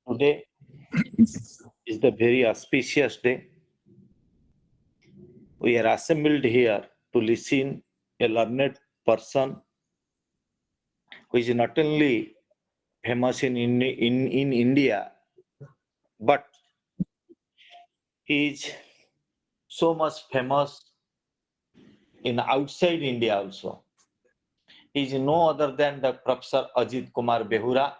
Today is the very auspicious day. We are assembled here to listen a learned person who is not only famous in India, but he is so much famous in outside India also. He is no other than the Professor Ajit Kumar Behura.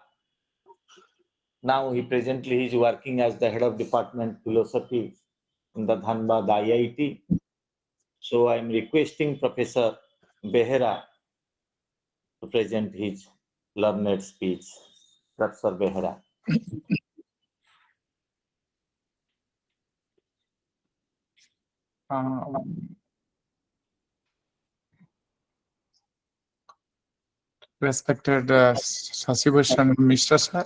Now he presently is working as the head of department philosophy in the Dhanbad IIT. So I am requesting Professor Behera to present his learned speech. Professor Behera. Respected Sasibhushan Mishra sir,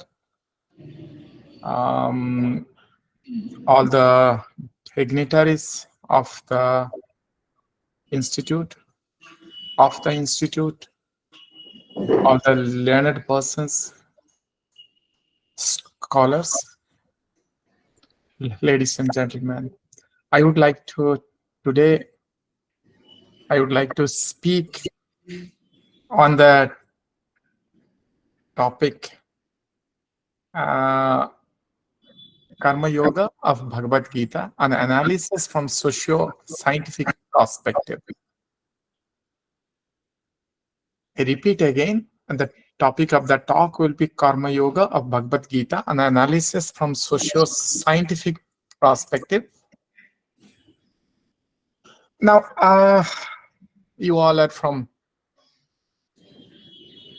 all the dignitaries of the institute, all the learned persons, scholars, ladies and gentlemen, I would like to speak on the topic Karmayogah of Bhagavad Gita, an analysis from socio-scientific perspective. I repeat again, the topic of the talk will be Karmayogah of Bhagavad Gita, an analysis from socio-scientific perspective. Now, you all are from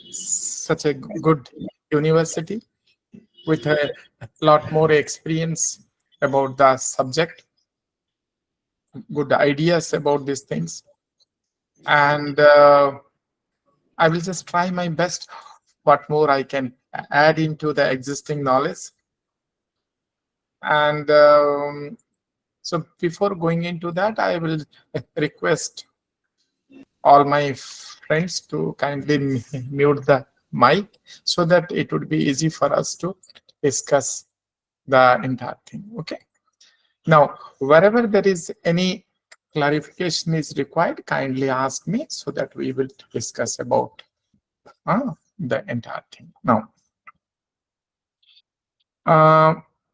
such a good university with a lot more experience about the subject, good ideas about these things. And I will just try my best what more I can add into the existing knowledge. And so before going into that, I will request all my friends to kindly mute the mic so that it would be easy for us to discuss the entire thing. Okay. Now, wherever there is any clarification is required, kindly ask me so that we will discuss about the entire thing. Now,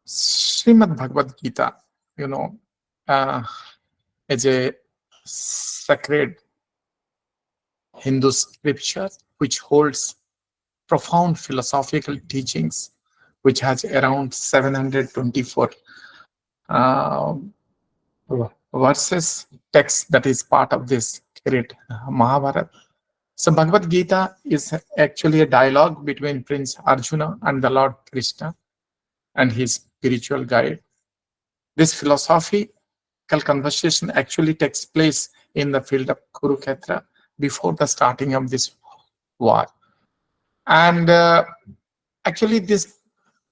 Srimad-Bhagavad-Gita, is a sacred Hindu scripture which holds profound philosophical teachings, which has around 724 verses, text that is part of this great Mahabharata. So Bhagavad Gita is actually a dialogue between Prince Arjuna and the Lord Krishna and his spiritual guide. This philosophical conversation actually takes place in the field of Kurukshetra before the starting of this war. And actually this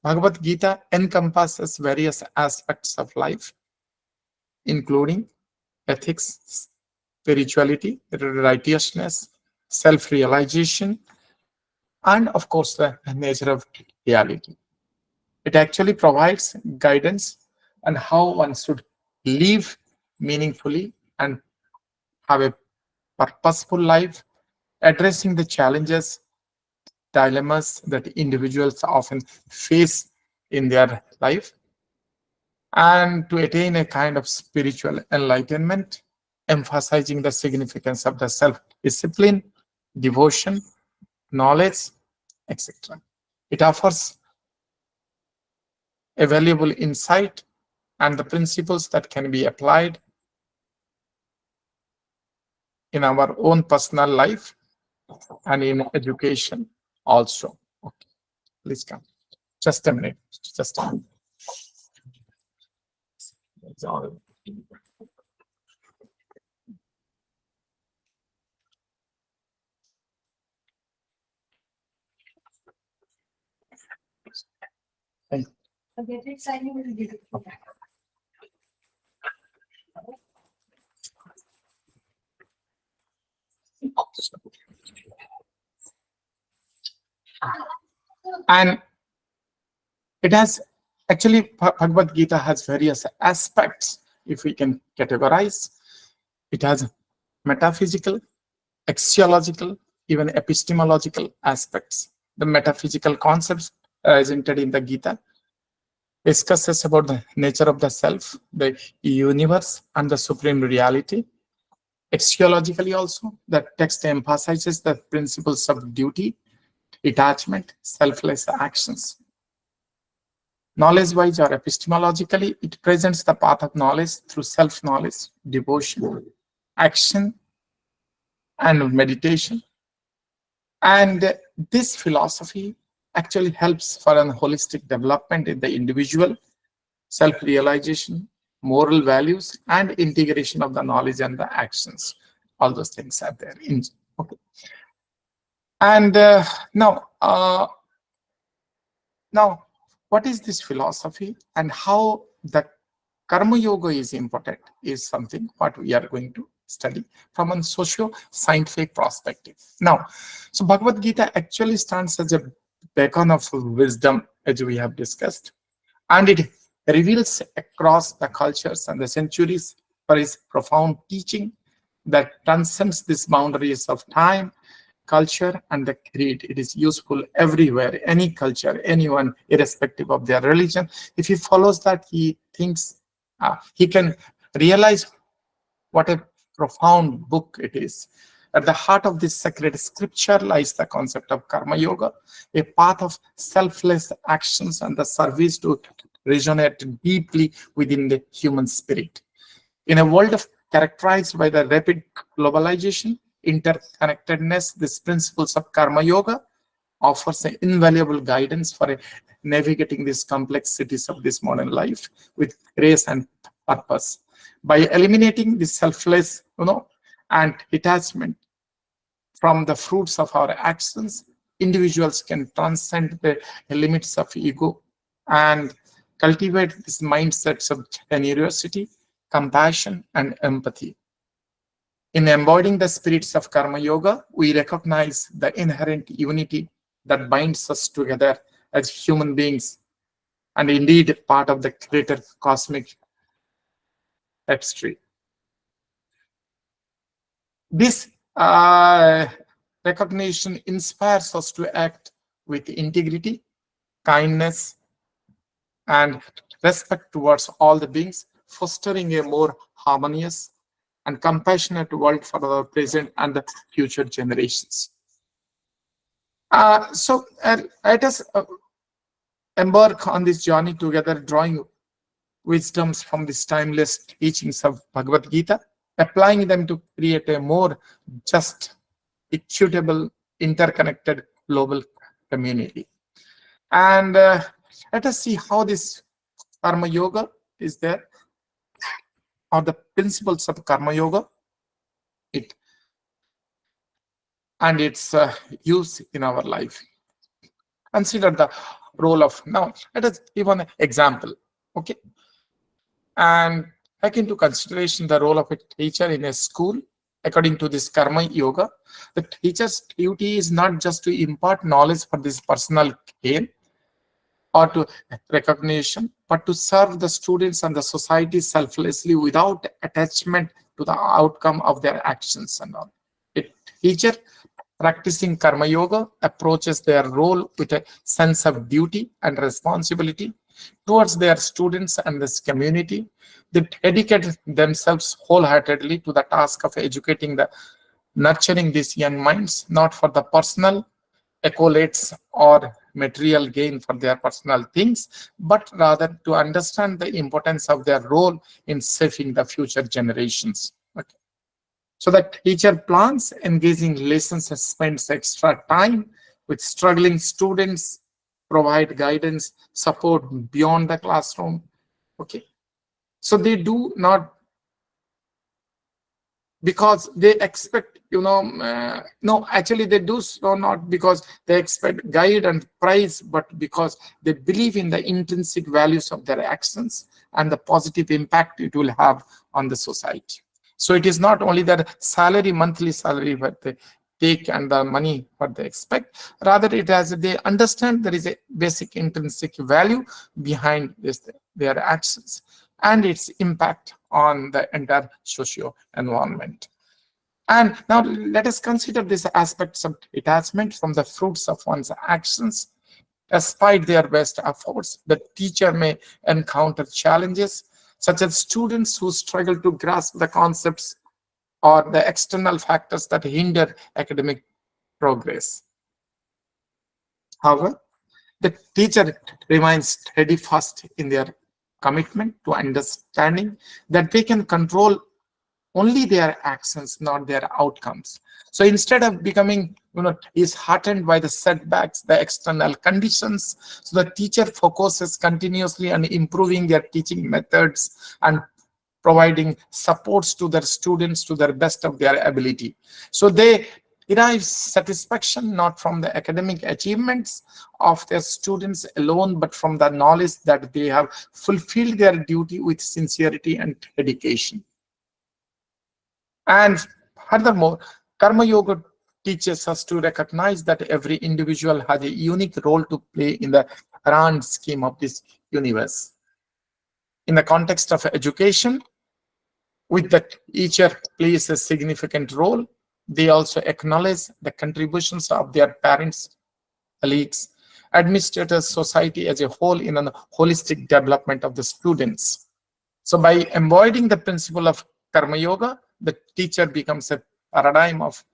Bhagavad Gita encompasses various aspects of life, including ethics, spirituality, righteousness, self-realization, and of course the nature of reality. It actually provides guidance on how one should live meaningfully and have a purposeful life, addressing the challenges, dilemmas that individuals often face in their life, and to attain a kind of spiritual enlightenment, emphasizing the significance of the self-discipline, devotion, knowledge, etc. It offers a valuable insight and the principles that can be applied in our own personal life and in education also. Okay, please come. Just a minute. Just a minute. Thank you. And it has Actually, Bhagavad Gita has various aspects, if we can categorize. It has metaphysical, axiological, even epistemological aspects. The metaphysical concepts presented in the Gita discusses about the nature of the self, the universe, and the supreme reality. Axiologically also, the text emphasizes the principles of duty, detachment, selfless actions. Knowledge-wise or epistemologically, it presents the path of knowledge through self-knowledge, devotion, action, and meditation. And this philosophy actually helps for a holistic development in the individual, self-realization, moral values, and integration of the knowledge and the actions. All those things are there. Okay. And now, what is this philosophy and how the Karma Yoga is important is something what we are going to study from a socio-scientific perspective. Now, so Bhagavad Gita actually stands as a beacon of wisdom, as we have discussed, and it reveals across the cultures and the centuries for its profound teaching that transcends these boundaries of time, culture, and the creed. It is useful everywhere, any culture, anyone, irrespective of their religion. If he follows that, he thinks he can realize what a profound book it is. At the heart of this sacred scripture lies the concept of Karma Yoga, a path of selfless actions and the service to resonate deeply within the human spirit. In a world characterized by the rapid globalization, interconnectedness, these principles of Karma Yoga offers an invaluable guidance for navigating these complexities of this modern life with grace and purpose. By eliminating the selfless, and detachment from the fruits of our actions, individuals can transcend the limits of ego and cultivate these mindsets of generosity, compassion, and empathy. In embodying the spirits of Karma Yoga, we recognize the inherent unity that binds us together as human beings and indeed part of the greater cosmic tapestry. This recognition inspires us to act with integrity, kindness, and respect towards all the beings, fostering a more harmonious and compassionate world for the present and the future generations. So let us embark on this journey together, drawing wisdoms from these timeless teachings of Bhagavad Gita, applying them to create a more just, equitable, interconnected global community. And let us see how this Karma Yoga is there, or the principles of Karma Yoga, and its use in our life. Consider the role of, now let us give an example, okay? And take into consideration the role of a teacher in a school. According to this Karma Yoga, the teacher's duty is not just to impart knowledge for this personal gain or to recognition, but to serve the students and the society selflessly without attachment to the outcome of their actions and all. A teacher practicing Karma Yoga approaches their role with a sense of duty and responsibility towards their students and this community. They dedicate themselves wholeheartedly to the task of educating the nurturing these young minds, not for the personal accolades or material gain for their personal things, but rather to understand the importance of their role in shaping the future generations. Okay. So that teacher plans engaging lessons and spends extra time with struggling students, provide guidance, support beyond the classroom. Okay. So they do not because they expect, no, actually they do so not because they expect guide and prize, but because they believe in the intrinsic values of their actions and the positive impact it will have on the society. So it is not only that salary, monthly salary, but take and the money what they expect. Rather, it has they understand there is a basic intrinsic value behind this their actions and its impact on the entire socio environment. And now let us consider these aspects of detachment from the fruits of one's actions. Despite their best efforts, the teacher may encounter challenges, such as students who struggle to grasp the concepts or the external factors that hinder academic progress. However, the teacher remains steadfast in their commitment to understanding that they can control only their actions, not their outcomes. So instead of becoming, is heartened by the setbacks, the external conditions, so the teacher focuses continuously on improving their teaching methods and providing supports to their students to their best of their ability. So they derive satisfaction not from the academic achievements of their students alone, but from the knowledge that they have fulfilled their duty with sincerity and dedication. And furthermore, Karma Yoga teaches us to recognize that every individual has a unique role to play in the grand scheme of this universe. In the context of education, with that teacher plays a significant role, they also acknowledge the contributions of their parents, colleagues, administrators, society as a whole in a holistic development of the students. So by embodying the principle of Karma Yoga, the teacher becomes a paradigm of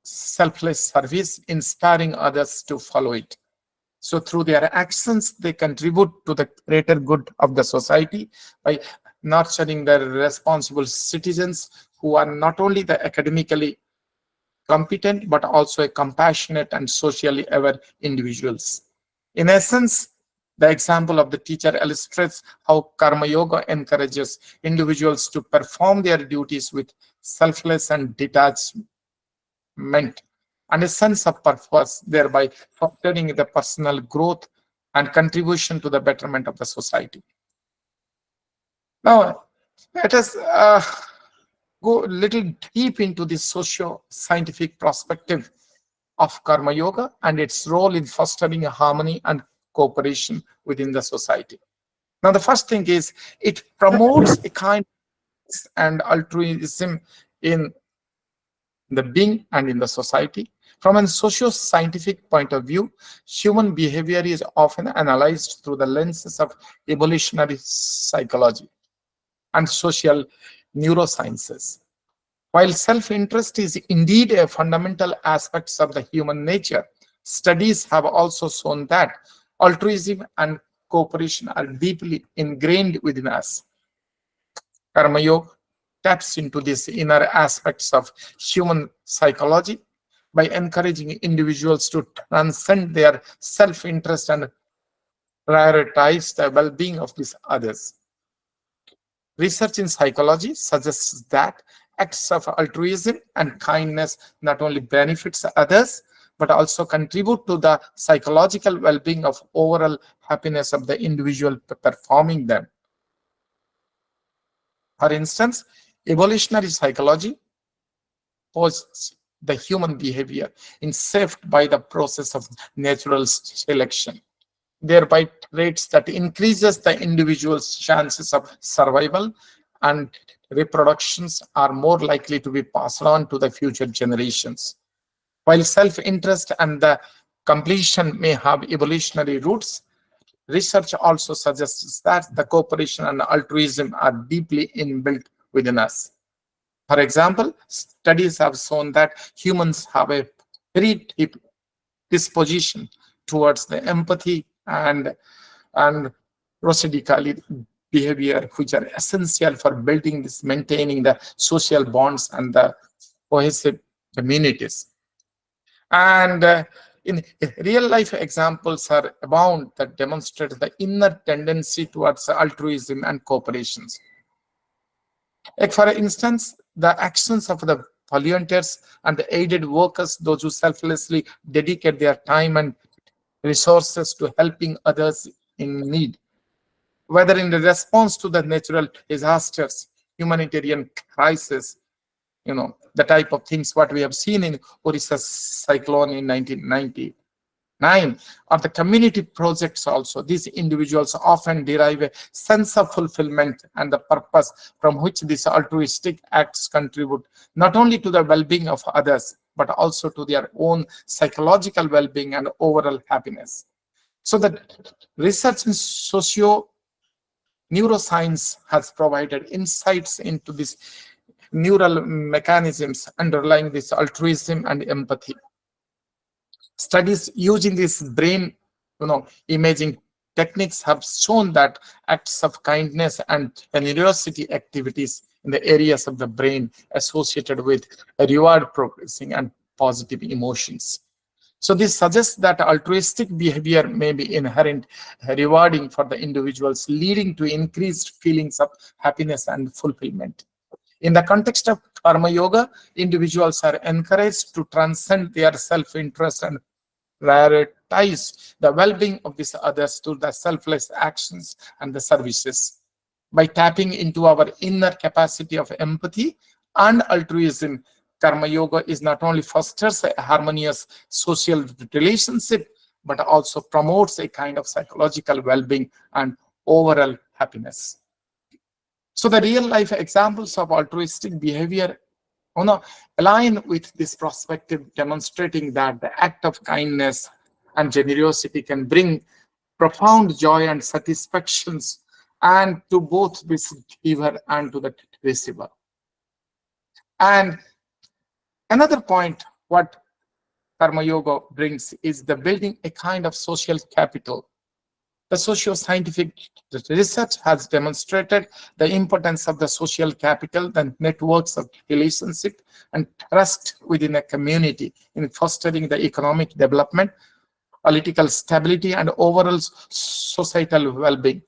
selfless service, inspiring others to follow it. So through their actions, they contribute to the greater good of the society by nurturing the responsible citizens who are not only the academically competent, but also a compassionate and socially aware individuals. In essence, the example of the teacher illustrates how Karma Yoga encourages individuals to perform their duties with selfless and detachment and a sense of purpose, thereby fostering the personal growth and contribution to the betterment of the society. Now, let us go a little deep into the socio-scientific perspective of Karma Yoga and its role in fostering a harmony and cooperation within the society. Now, the first thing is it promotes a kind and altruism in the being and in the society. From a socio-scientific point of view, human behavior is often analyzed through the lenses of evolutionary psychology and social neurosciences. While self-interest is indeed a fundamental aspect of the human nature, studies have also shown that altruism and cooperation are deeply ingrained within us. Karma Yoga taps into these inner aspects of human psychology by encouraging individuals to transcend their self-interest and prioritize the well-being of these others. Research in psychology suggests that acts of altruism and kindness not only benefits others, but also contribute to the psychological well-being of overall happiness of the individual performing them. For instance, evolutionary psychology posits the human behavior is shaped by the process of natural selection, thereby traits that increases the individual's chances of survival and reproductions are more likely to be passed on to the future generations. While self-interest and the completion may have evolutionary roots, research also suggests that the cooperation and altruism are deeply inbuilt within us. For example, studies have shown that humans have a very deep disposition towards the empathy and prosodically behavior, which are essential for building this, maintaining the social bonds and the cohesive communities. And in real life examples are abound that demonstrate the inner tendency towards altruism and cooperations. Like for instance, the actions of the volunteers and the aided workers, those who selflessly dedicate their time and resources to helping others in need, whether in the response to the natural disasters, humanitarian crisis, the type of things what we have seen in Orissa cyclone in 1999, or the community projects also. These individuals often derive a sense of fulfillment and the purpose from which these altruistic acts contribute not only to the well-being of others, but also to their own psychological well-being and overall happiness. So the research in neuroscience has provided insights into these neural mechanisms underlying this altruism and empathy. Studies using this brain imaging techniques have shown that acts of kindness and generosity activities in the areas of the brain associated with reward processing and positive emotions. So this suggests that altruistic behavior may be inherent rewarding for the individuals, leading to increased feelings of happiness and fulfillment. In the context of Karma-yoga, individuals are encouraged to transcend their self-interest and prioritize the well-being of these others through the selfless actions and the services. By tapping into our inner capacity of empathy and altruism, Karma Yoga is not only fosters a harmonious social relationship, but also promotes a kind of psychological well-being and overall happiness. So the real life examples of altruistic behavior align with this perspective, demonstrating that the act of kindness and generosity can bring profound joy and satisfactions, and to both this giver and to the receiver. And another point what Karma Yoga brings is the building a kind of social capital. The socio-scientific research has demonstrated the importance of the social capital, the networks of relationship and trust within a community in fostering the economic development, political stability, and overall societal well-being.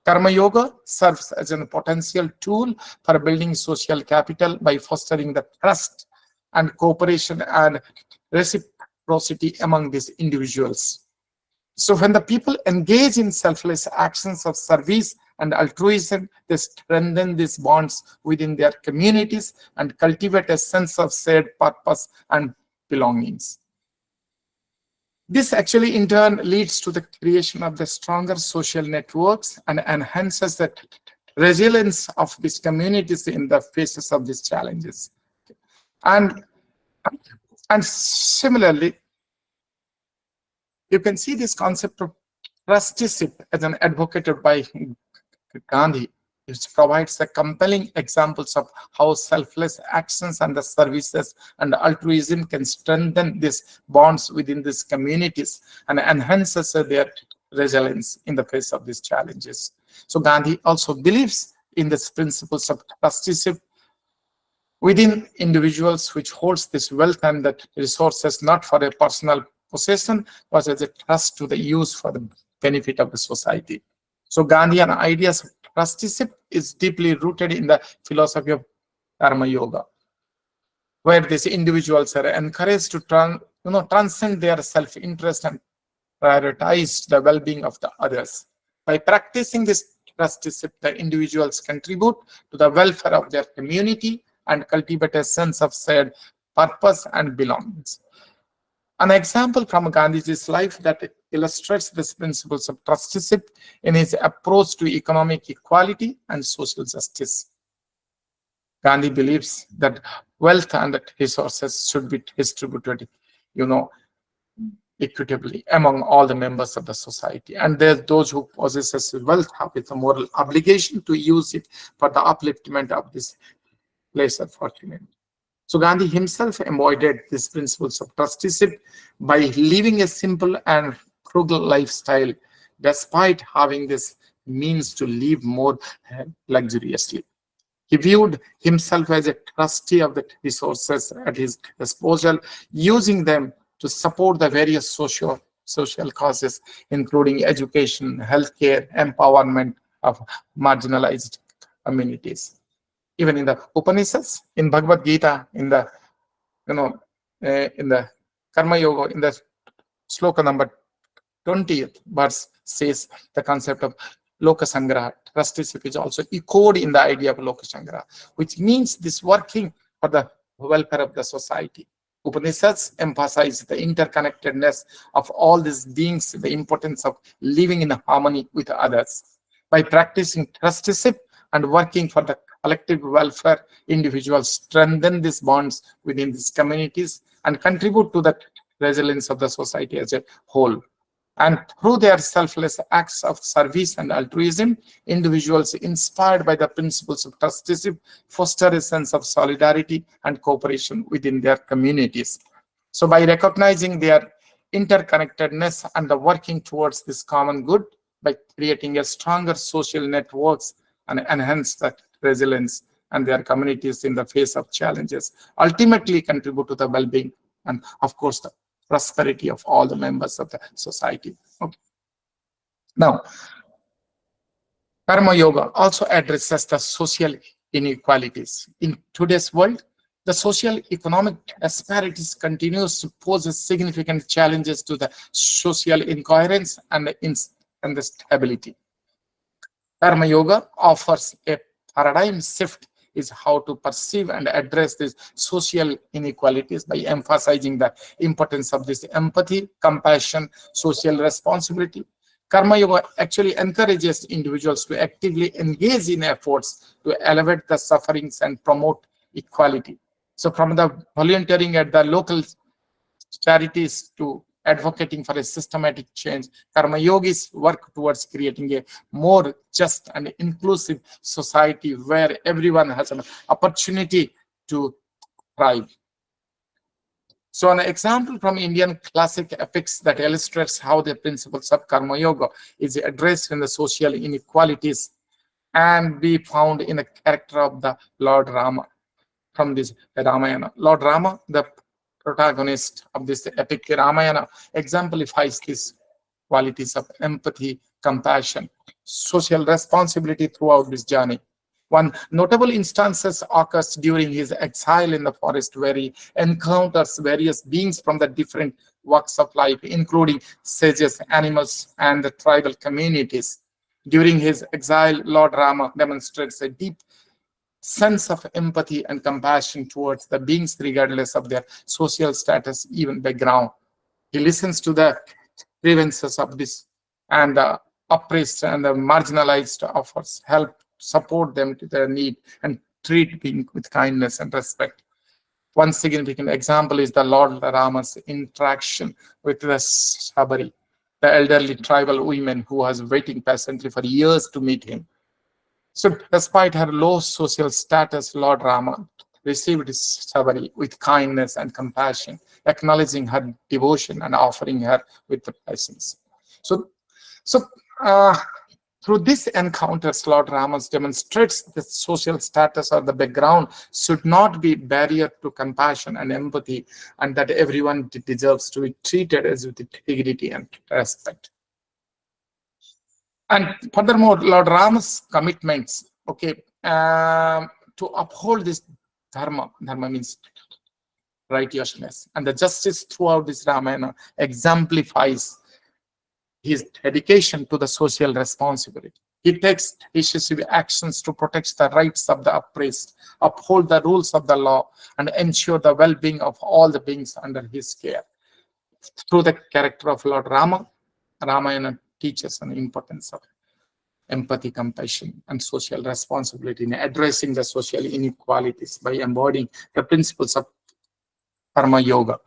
Karma Yoga serves as a potential tool for building social capital by fostering the trust and cooperation and reciprocity among these individuals. So when the people engage in selfless actions of service and altruism, they strengthen these bonds within their communities and cultivate a sense of shared purpose and belongings. This actually in turn leads to the creation of the stronger social networks and enhances the resilience of these communities in the faces of these challenges. And similarly, you can see this concept of trusteeship as an advocated by Gandhi, which provides the compelling examples of how selfless actions and the services and altruism can strengthen these bonds within these communities and enhances their resilience in the face of these challenges. So Gandhi also believes in the principles of trusteeship within individuals, which holds this wealth and that resources not for a personal possession, but as a trust to the use for the benefit of the society. So Gandhian ideas of trusteeship is deeply rooted in the philosophy of Karma Yoga, where these individuals are encouraged to transcend their self-interest and prioritize the well-being of the others. By practicing this trusteeship, the individuals contribute to the welfare of their community and cultivate a sense of shared purpose and belongings. An example from Gandhiji's life that illustrates these principles of trusteeship in his approach to economic equality and social justice. Gandhi believes that wealth and resources should be distributed, equitably among all the members of the society. And there's those who possess wealth have a moral obligation to use it for the upliftment of this lesser fortunate. So Gandhi himself embodied these principles of trusteeship by living a simple and frugal lifestyle, despite having this means to live more luxuriously. He viewed himself as a trustee of the resources at his disposal, using them to support the various social causes, including education, healthcare, empowerment of marginalized communities. Even in the Upanishads, in Bhagavad Gita, in the in the Karma Yoga, in the sloka number 20th verse says the concept of Loka Sangraha. Trusteeship is also echoed in the idea of Loka Sangraha, which means this working for the welfare of the society. Upanishads emphasize the interconnectedness of all these beings, the importance of living in harmony with others. By practicing trusteeship and working for the collective welfare, individuals strengthen these bonds within these communities and contribute to the resilience of the society as a whole. And through their selfless acts of service and altruism, individuals inspired by the principles of trusteeship foster a sense of solidarity and cooperation within their communities. So by recognizing their interconnectedness and the working towards this common good, by creating a stronger social networks and enhance that resilience and their communities in the face of challenges, ultimately contribute to the well-being and, of course, the prosperity of all the members of the society. Okay. Now, Karma Yoga also addresses the social inequalities. In today's world, the social economic disparities continues to pose significant challenges to the social incoherence and the stability. Karma Yoga offers a paradigm shift is how to perceive and address these social inequalities by emphasizing the importance of this empathy, compassion, social responsibility. Karma Yoga actually encourages individuals to actively engage in efforts to elevate the sufferings and promote equality. So from the volunteering at the local charities to advocating for a systematic change, Karma Yogis work towards creating a more just and inclusive society where everyone has an opportunity to thrive. So an example from Indian classic epics that illustrates how the principles of Karma Yoga is addressed in the social inequalities and be found in the character of the Lord Rama from this Ramayana. Lord Rama, the protagonist of this epic Ramayana, exemplifies these qualities of empathy, compassion, social responsibility throughout this journey. One notable instance occurs during his exile in the forest, where he encounters various beings from the different walks of life, including sages, animals, and the tribal communities. During his exile, Lord Rama demonstrates a deep sense of empathy and compassion towards the beings regardless of their social status, even background. He listens to the grievances of this and the oppressed and the marginalized, offers help, support them to their need, and treat being with kindness and respect. One significant example is the Lord Rama's interaction with the Sabari, the elderly tribal woman who was waiting patiently for years to meet him. So, despite her low social status, Lord Rama received Sabari with kindness and compassion, acknowledging her devotion and offering her with the blessings. So, so through this encounters, Lord Rama demonstrates that social status or the background should not be barrier to compassion and empathy, and that everyone deserves to be treated as with dignity and respect. And furthermore, Lord Rama's commitments, okay, to uphold this dharma means righteousness, and the justice throughout this Ramayana exemplifies his dedication to the social responsibility. He takes decisive actions to protect the rights of the oppressed, uphold the rules of the law, and ensure the well-being of all the beings under his care. Through the character of Lord Rama, Ramayana teaches an importance of empathy, compassion, and social responsibility in addressing the social inequalities by embodying the principles of Karma Yoga.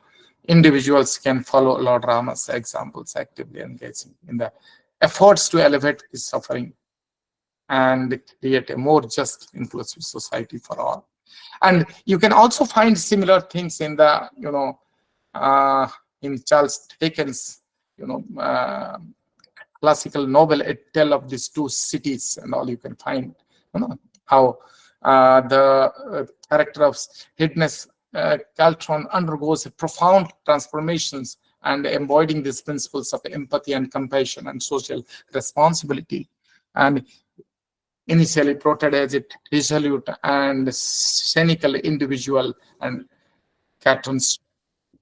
Individuals can follow Lord Rama's examples, actively engaging in the efforts to elevate the suffering and create a more just, inclusive society for all. And you can also find similar things in the, in Charles Dickens, classical novel, A Tale of these Two Cities, and all. You can find, how the character of Hidness Caltron undergoes profound transformations and embodying these principles of empathy and compassion and social responsibility. And initially portrayed as a resolute and cynical individual, and Caltron's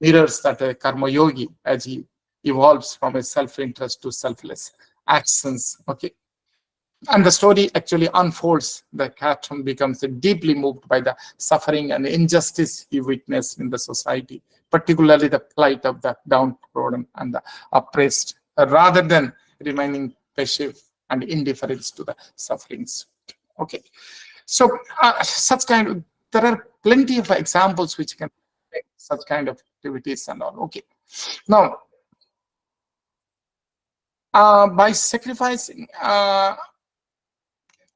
mirrors that a karma yogi as he evolves from a self-interest to selfless actions. Okay. And the story actually unfolds. The cartoon becomes deeply moved by the suffering and injustice he witnessed in the society, particularly the plight of the downtrodden and the oppressed, rather than remaining passive and indifferent to the sufferings. Okay, so such kind of, there are plenty of examples which can take such kind of activities and all. Okay, now by sacrificing.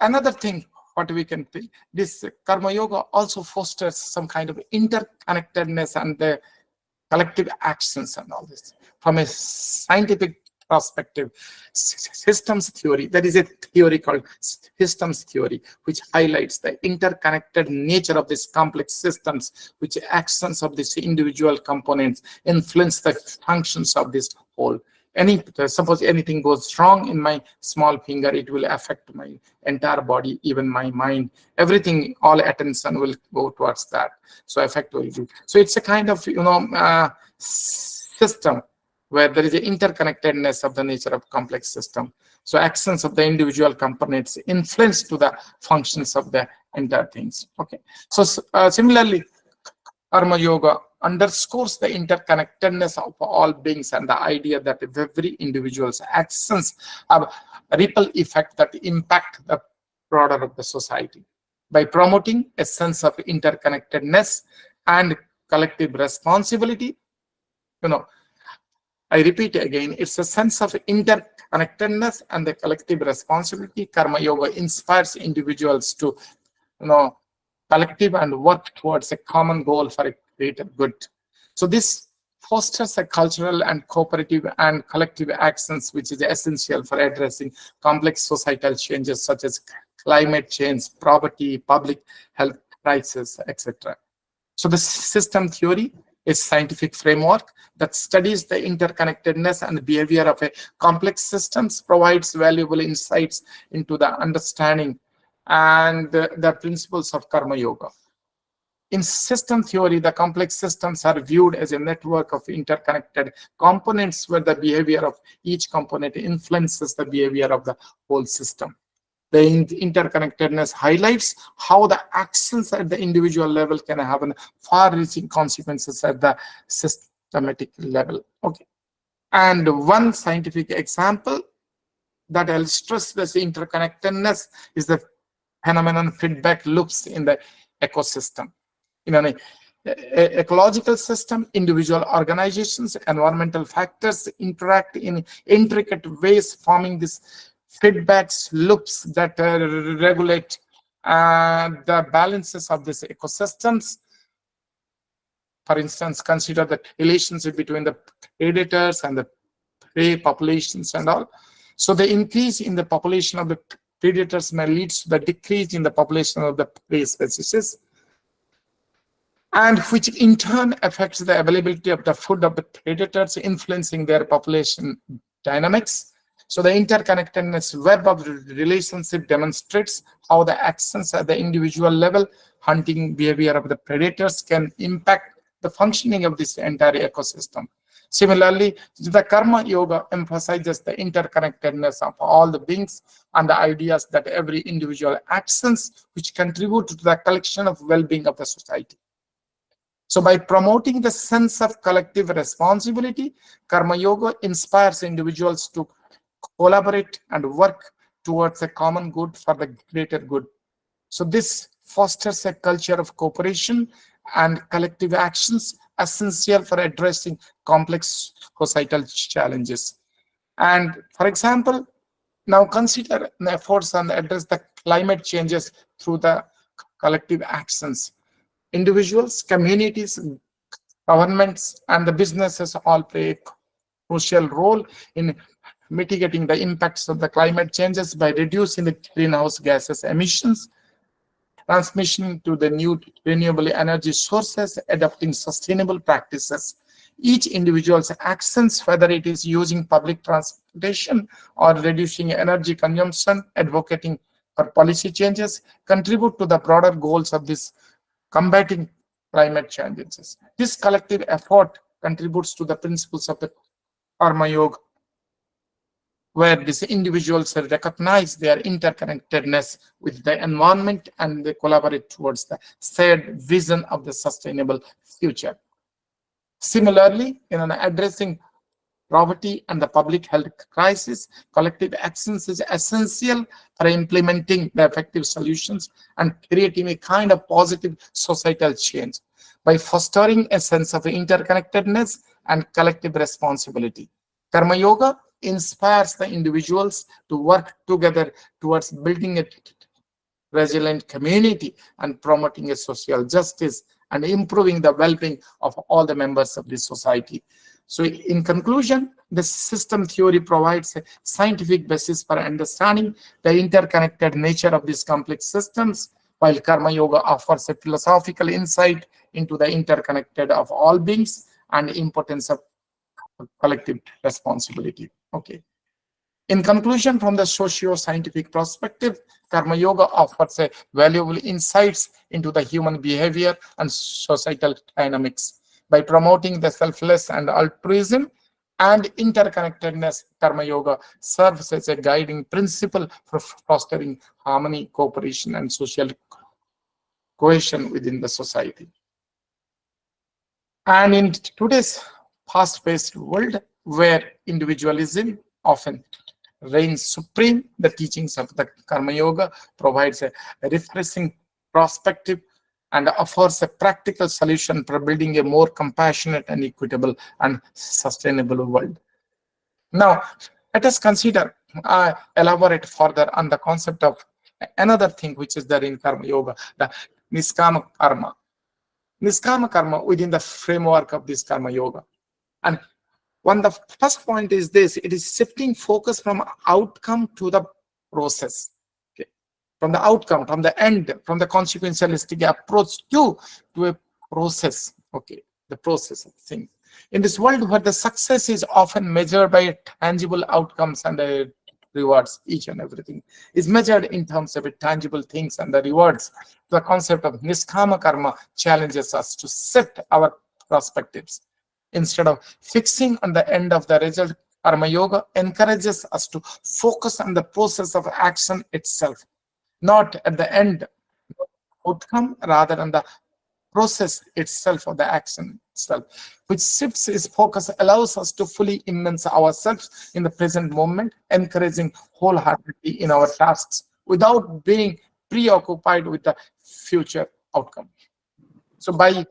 Another thing, what we can think, this karma yoga also fosters some kind of interconnectedness and the collective actions and all this. From a scientific perspective, systems theory, there is a theory called systems theory, which highlights the interconnected nature of these complex systems, which actions of these individual components influence the functions of this whole. Suppose anything goes wrong in my small finger, it will affect my entire body, even my mind, everything, all attention will go towards that. So effect will be. So it's a kind of system where there is an interconnectedness of the nature of complex system. So actions of the individual components influence to the functions of the entire things. Okay. So similarly, Karma Yoga underscores the interconnectedness of all beings and the idea that every individual's actions have a ripple effect that impact the broader of the society. By promoting a sense of interconnectedness and collective responsibility, I repeat again, it's a sense of interconnectedness and the collective responsibility. Karma Yoga inspires individuals to, collective and work towards a common goal for a greater good. So this fosters a cultural and cooperative and collective actions, which is essential for addressing complex societal changes such as climate change, poverty, public health crisis, etc. So the system theory is scientific framework that studies the interconnectedness and behavior of a complex systems, provides valuable insights into the understanding and the principles of Karma Yoga. In system theory, the complex systems are viewed as a network of interconnected components where the behavior of each component influences the behavior of the whole system. The interconnectedness highlights how the actions at the individual level can have far-reaching consequences at the systematic level. Okay. And one scientific example that illustrates this interconnectedness is the phenomenon feedback loops in the ecosystem. In an ecological system, individual organizations, environmental factors interact in intricate ways, forming these feedback loops that regulate the balances of these ecosystems. For instance, consider the relationship between the predators and the prey populations and all. So the increase in the population of the predators may lead to the decrease in the population of the prey species, and which in turn affects the availability of the food of the predators, influencing their population dynamics. So the interconnectedness web of relationship demonstrates how the actions at the individual level, hunting behavior of the predators, can impact the functioning of this entire ecosystem. Similarly, the Karma Yoga emphasizes the interconnectedness of all the beings and the ideas that every individual actions which contribute to the collection of well-being of the society. So by promoting the sense of collective responsibility, Karma Yoga inspires individuals to collaborate and work towards a common good for the greater good. So this fosters a culture of cooperation and collective actions essential for addressing complex societal challenges. And for example, now consider the efforts on address the climate changes through the collective actions. Individuals, communities, governments, and the businesses all play a crucial role in mitigating the impacts of the climate changes by reducing the greenhouse gases emissions, transmission to the new renewable energy sources, adopting sustainable practices. Each individual's actions, whether it is using public transportation or reducing energy consumption, advocating for policy changes, contribute to the broader goals of this combating climate changes. This collective effort contributes to the principles of the Karma Yoga, where these individuals recognize their interconnectedness with the environment and they collaborate towards the shared vision of the sustainable future. Similarly, in addressing poverty and the public health crisis, collective actions is essential for implementing the effective solutions and creating a kind of positive societal change by fostering a sense of interconnectedness and collective responsibility. Karma Yoga inspires the individuals to work together towards building a resilient community and promoting a social justice and improving the well-being of all the members of the society. So in conclusion, the system theory provides a scientific basis for understanding the interconnected nature of these complex systems, while Karma Yoga offers a philosophical insight into the interconnected of all beings and importance of collective responsibility. Okay. In conclusion, from the socio-scientific perspective, Karma Yoga offers a valuable insights into the human behavior and societal dynamics. By promoting the selfless and altruism and interconnectedness, Karma Yoga serves as a guiding principle for fostering harmony, cooperation, and social cohesion within the society. And in today's fast-paced world, where individualism often reigns supreme, the teachings of the Karma Yoga provides a refreshing perspective and offers a practical solution for building a more compassionate and equitable and sustainable world. Now, let us consider, elaborate further on the concept of another thing which is there in Karma Yoga, the Niskama Karma. Niskama Karma within the framework of this Karma Yoga. And the first point is this: it is shifting focus from outcome to the process. Okay. From the outcome, from the end, from the consequentialistic approach to a process. Okay, the process of things. In this world where the success is often measured by tangible outcomes and rewards, each and everything is measured in terms of tangible things and the rewards. The concept of Niskama Karma challenges us to shift our perspectives. Instead of fixing on the end of the result, Karma Yoga encourages us to focus on the process of action itself, not at the end outcome, rather on the process itself or the action itself, which shifts its focus, allows us to fully immerse ourselves in the present moment, encouraging wholeheartedly in our tasks without being preoccupied with the future outcome. So by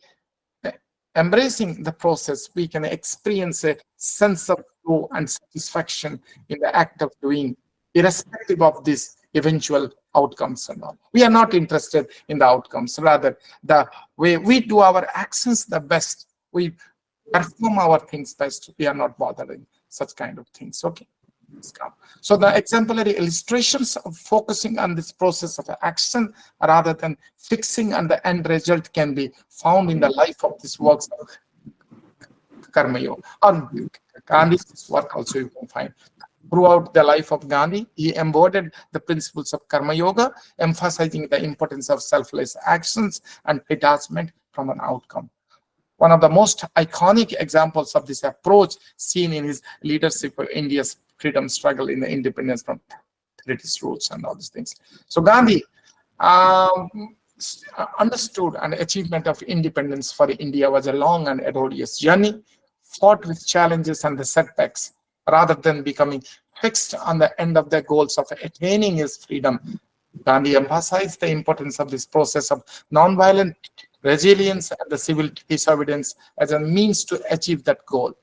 embracing the process, we can experience a sense of joy and satisfaction in the act of doing, irrespective of these eventual outcomes and all. We are not interested in the outcomes. Rather, the way we do our actions the best, we perform our things best, we are not bothering such kind of things. Okay. So the exemplary illustrations of focusing on this process of action rather than fixing on the end result can be found in the life of this works of Karma Yoga. Or Gandhi's work also you can find. Throughout the life of Gandhi, he embodied the principles of Karma Yoga, emphasizing the importance of selfless actions and detachment from an outcome. One of the most iconic examples of this approach seen in his leadership of India's freedom struggle in the independence from British roots and all these things. So Gandhi understood an achievement of independence for India was a long and arduous journey, fought with challenges and the setbacks. Rather than becoming fixed on the end of the goals of attaining his freedom, Gandhi emphasized the importance of this process of nonviolent resilience and the civil disobedience as a means to achieve that goal.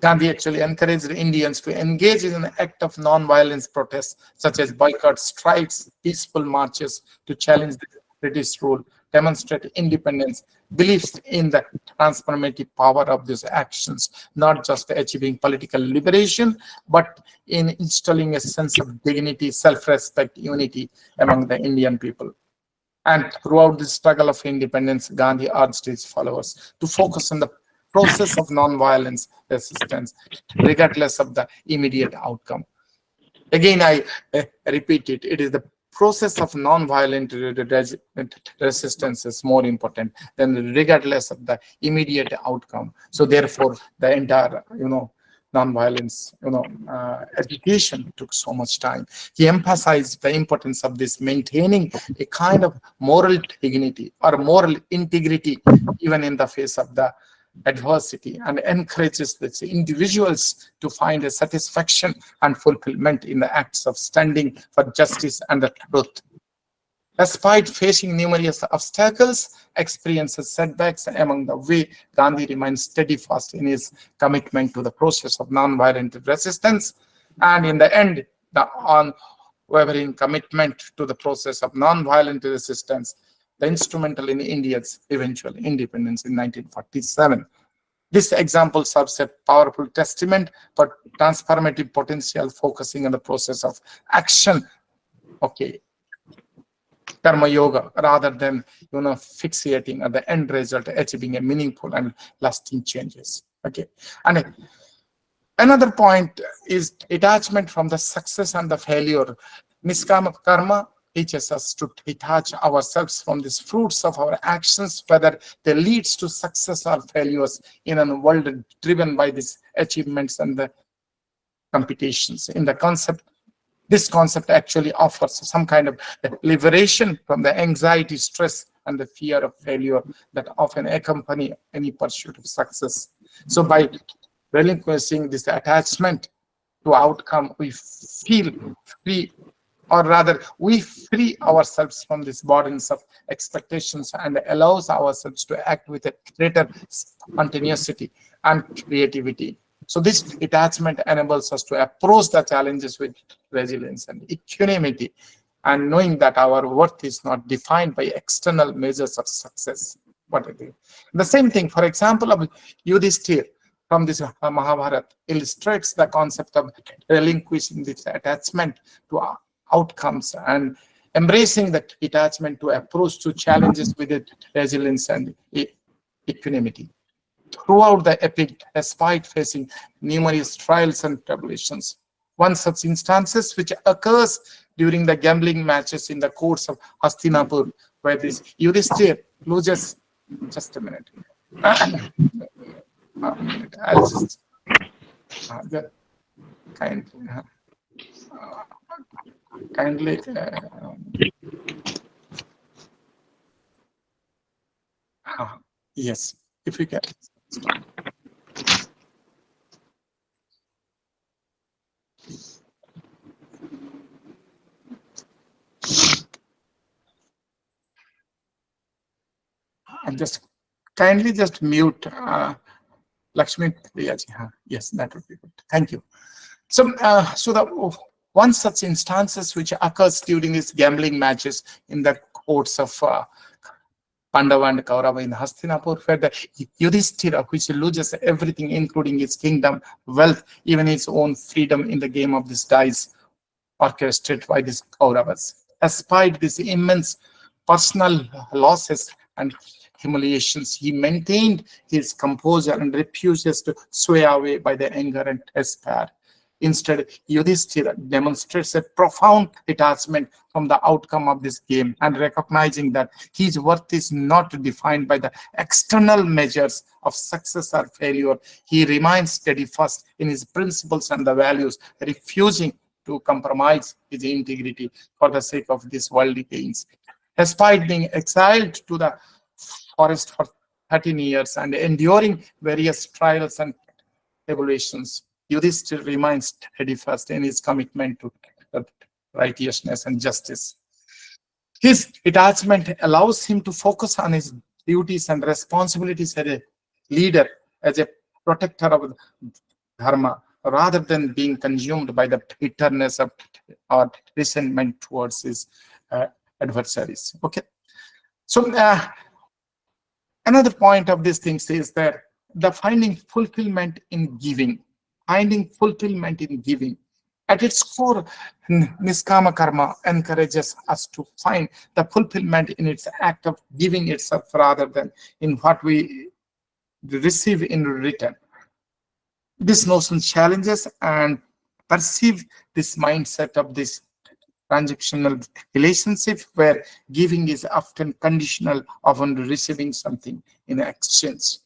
Gandhi actually encouraged Indians to engage in an act of non-violence protests, such as boycotts, strikes, peaceful marches to challenge the British rule, demonstrate independence, beliefs in the transformative power of these actions, not just achieving political liberation, but in installing a sense of dignity, self-respect, unity among the Indian people. And throughout the struggle of independence, Gandhi urged his followers to focus on the process of non-violence resistance, regardless of the immediate outcome. Again, I repeat it, it is the process of non-violent resistance is more important than regardless of the immediate outcome. So therefore, the entire, nonviolence, education took so much time. He emphasized the importance of this maintaining a kind of moral dignity or moral integrity even in the face of the adversity, and encourages the individuals to find a satisfaction and fulfillment in the acts of standing for justice and the truth. Despite facing numerous obstacles, experiences, setbacks among the way, Gandhi remained steadfast in his commitment to the process of non-violent resistance, and in the end, the unwavering commitment to the process of non-violent resistance, the instrumental in India's eventual independence in 1947. This example serves a powerful testament for transformative potential, focusing on the process of action, Karmayogah, rather than fixating at the end result, achieving a meaningful and lasting changes. And another point is detachment from the success and the failure. Niskama karma teaches us to detach ourselves from these fruits of our actions, whether they leads to success or failures in a world driven by these achievements and the competitions. This concept actually offers some kind of liberation from the anxiety, stress, and the fear of failure that often accompany any pursuit of success. So by relinquishing this attachment to outcome, we feel free, or rather we free ourselves from these burdens of expectations and allows ourselves to act with a greater spontaneity and creativity. So this detachment enables us to approach the challenges with resilience and equanimity, and knowing that our worth is not defined by external measures of success. The same thing, for example, of Yudhishthir from this Mahabharata illustrates the concept of relinquishing this attachment to outcomes and embracing the detachment to approach to challenges with resilience and equanimity. Throughout the epic, despite facing numerous trials and tribulations, one such instances which occurs during the gambling matches in the courts of Hastinapur, where this Yudhishthir loses. Just a minute. I'll just kindly. Yes, if we can. And just kindly just mute Lakshmi Priyaji. Yes, that would be good. Thank you. So, the one such instances which occurs during these gambling matches in the courts of Pandava and Kaurava in Hastinapur, where the Yudhishthira, which loses everything, including his kingdom, wealth, even his own freedom in the game of this dice, orchestrated by these Kauravas. Despite these immense personal losses and humiliations, he maintained his composure and refuses to sway away by the anger and despair. Instead, Yudhishthira demonstrates a profound detachment from the outcome of this game, and recognizing that his worth is not defined by the external measures of success or failure, he remains steadfast in his principles and the values, refusing to compromise his integrity for the sake of these worldly gains. Despite being exiled to the forest for 13 years and enduring various trials and tribulations, Yudhishthira remains steadfast in his commitment to righteousness and justice. His detachment allows him to focus on his duties and responsibilities as a leader, as a protector of dharma, rather than being consumed by the bitterness of or resentment towards his adversaries. So another point of these things is that the finding fulfillment in giving. At its core, Niskama Karma encourages us to find the fulfillment in its act of giving itself rather than in what we receive in return. This notion challenges and perceive this mindset of this transactional relationship where giving is often conditional, often receiving something in exchange.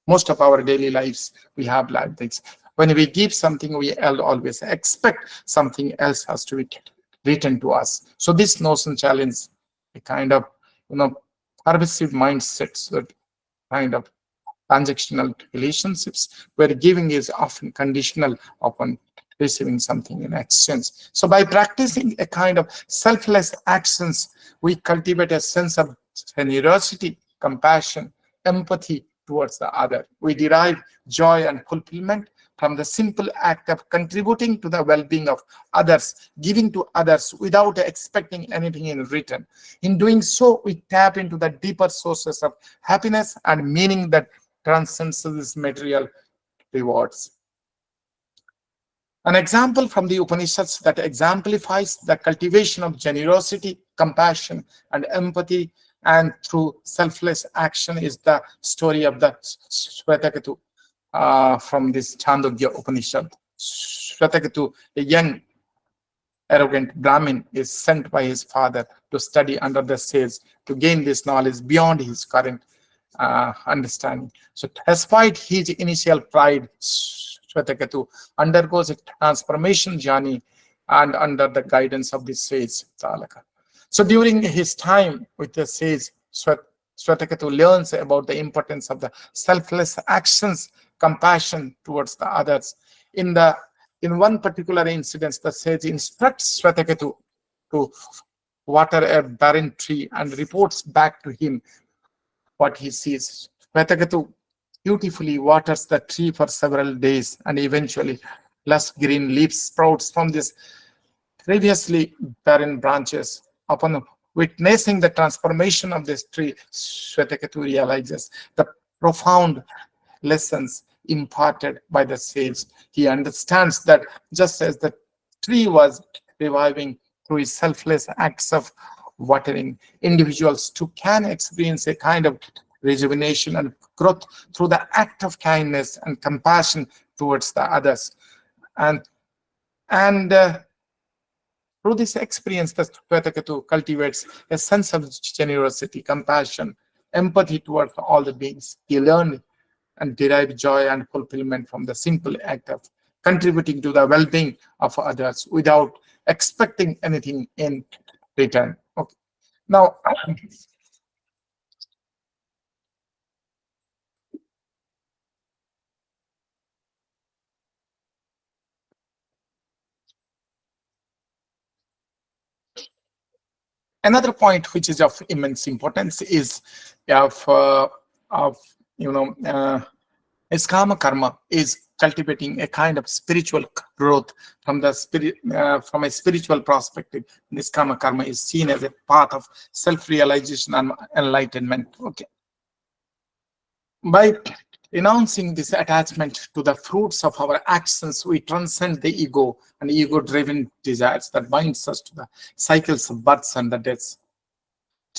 Most of our daily lives, we have like this. When we give something, we always expect something else has to be written to us. So this notion challenges a kind of, pervasive mindsets, that kind of transactional relationships where giving is often conditional upon receiving something in exchange. So by practicing a kind of selfless actions, we cultivate a sense of generosity, compassion, empathy towards the other. We derive joy and fulfillment from the simple act of contributing to the well-being of others, giving to others without expecting anything in return. In doing so, we tap into the deeper sources of happiness and meaning that transcends these material rewards. An example from the Upanishads that exemplifies the cultivation of generosity, compassion, and empathy, and through selfless action, is the story of the Shvetagatu from this Chandogya Upanishad. Shvetagatu, a young arrogant Brahmin, is sent by his father to study under the sage to gain this knowledge beyond his current understanding. So despite his initial pride, Shvetagatu undergoes a transformation journey and under the guidance of the sage Talaka. So during his time with the sage, Shvetagatu learns about the importance of the selfless actions, compassion towards the others. In one particular incident, the sage instructs Shvetagatu to water a barren tree and reports back to him what he sees. Shvetagatu beautifully waters the tree for several days, and eventually lush green leaves sprouts from these previously barren branches. Upon witnessing the transformation of this tree, Shvetagatu realizes the profound lessons imparted by the sage. He understands that just as the tree was reviving through his selfless acts of watering, individuals too can experience a kind of rejuvenation and growth through the act of kindness and compassion towards the others. And through this experience, the Shvetagatu cultivates a sense of generosity, compassion, empathy towards all the beings. He learned and derived joy and fulfillment from the simple act of contributing to the well-being of others without expecting anything in return. Okay. Now, another point which is of immense importance is of Niskama karma is cultivating a kind of spiritual growth from the spirit, from a spiritual perspective. Niskama karma is seen as a path of self-realization and enlightenment. Okay, by renouncing this attachment to the fruits of our actions, we transcend the ego and ego-driven desires that binds us to the cycles of births and the deaths.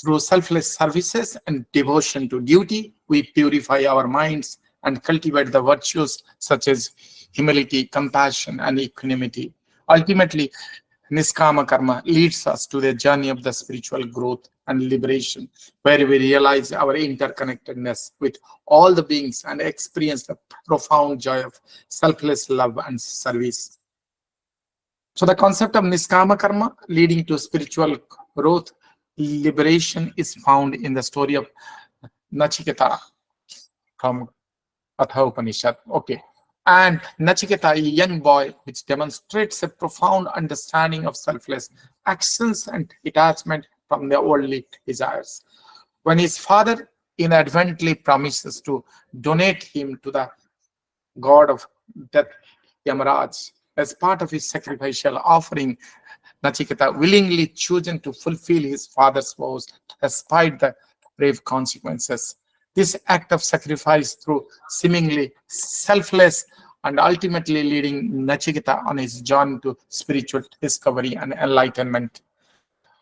Through selfless services and devotion to duty, we purify our minds and cultivate the virtues such as humility, compassion, and equanimity. Ultimately, Niskama karma leads us to the journey of the spiritual growth and liberation, where we realize our interconnectedness with all the beings and experience the profound joy of selfless love and service. So the concept of Niskama karma leading to spiritual growth, liberation is found in the story of Nachiketa from Katha Upanishad. Okay. And Nachiketa, a young boy, which demonstrates a profound understanding of selfless actions and detachment from their worldly desires. When his father inadvertently promises to donate him to the god of death, Yamaraj, as part of his sacrificial offering, Nachiketa willingly chosen to fulfill his father's vows despite the grave consequences. This act of sacrifice, through seemingly selfless and ultimately leading Nachiketa on his journey to spiritual discovery and enlightenment.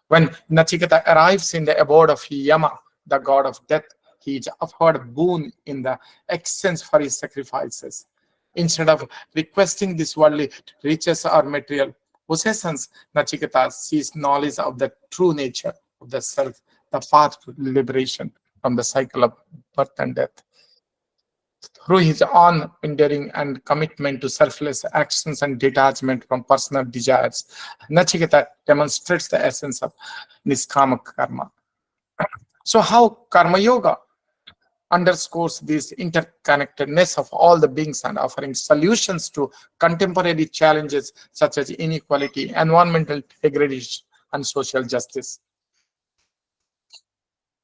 When Nachiketa arrives in the abode of Yama, the god of death, he is offered a boon in the exchange for his sacrifices. Instead of requesting this worldly riches or material possessions, Nachiketa sees knowledge of the true nature of the self, the path to liberation from the cycle of birth and death. through his unwavering and commitment to selfless actions and detachment from personal desires, Nachiketa demonstrates the essence of Niskama Karma. So, how Karma Yoga underscores this interconnectedness of all the beings and offering solutions to contemporary challenges such as inequality, environmental degradation, and social justice.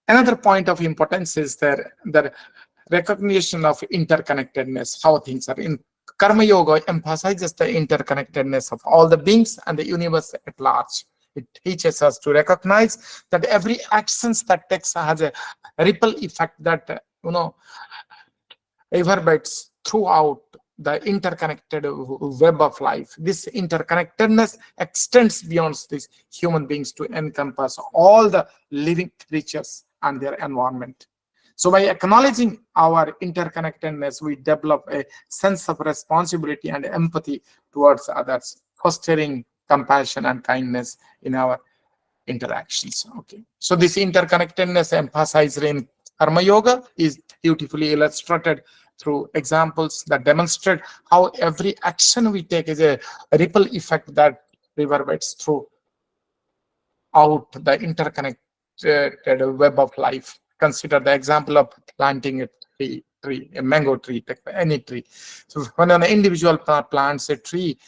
Another point of importance is the recognition of interconnectedness, how things are in. Karma Yoga emphasizes the interconnectedness of all the beings and the universe at large. It teaches us to recognize that every actions that takes has a ripple effect that reverberates throughout the interconnected web of life. This interconnectedness extends beyond these human beings to encompass all the living creatures and their environment. So by acknowledging our interconnectedness, we develop a sense of responsibility and empathy towards others, fostering compassion and kindness in our interactions. Okay. So this interconnectedness emphasized in Karma Yoga is beautifully illustrated through examples that demonstrate how every action we take is a ripple effect that reverberates through out the interconnected web of life. Consider the example of planting a tree, a mango tree, any tree. So when an individual plants a tree,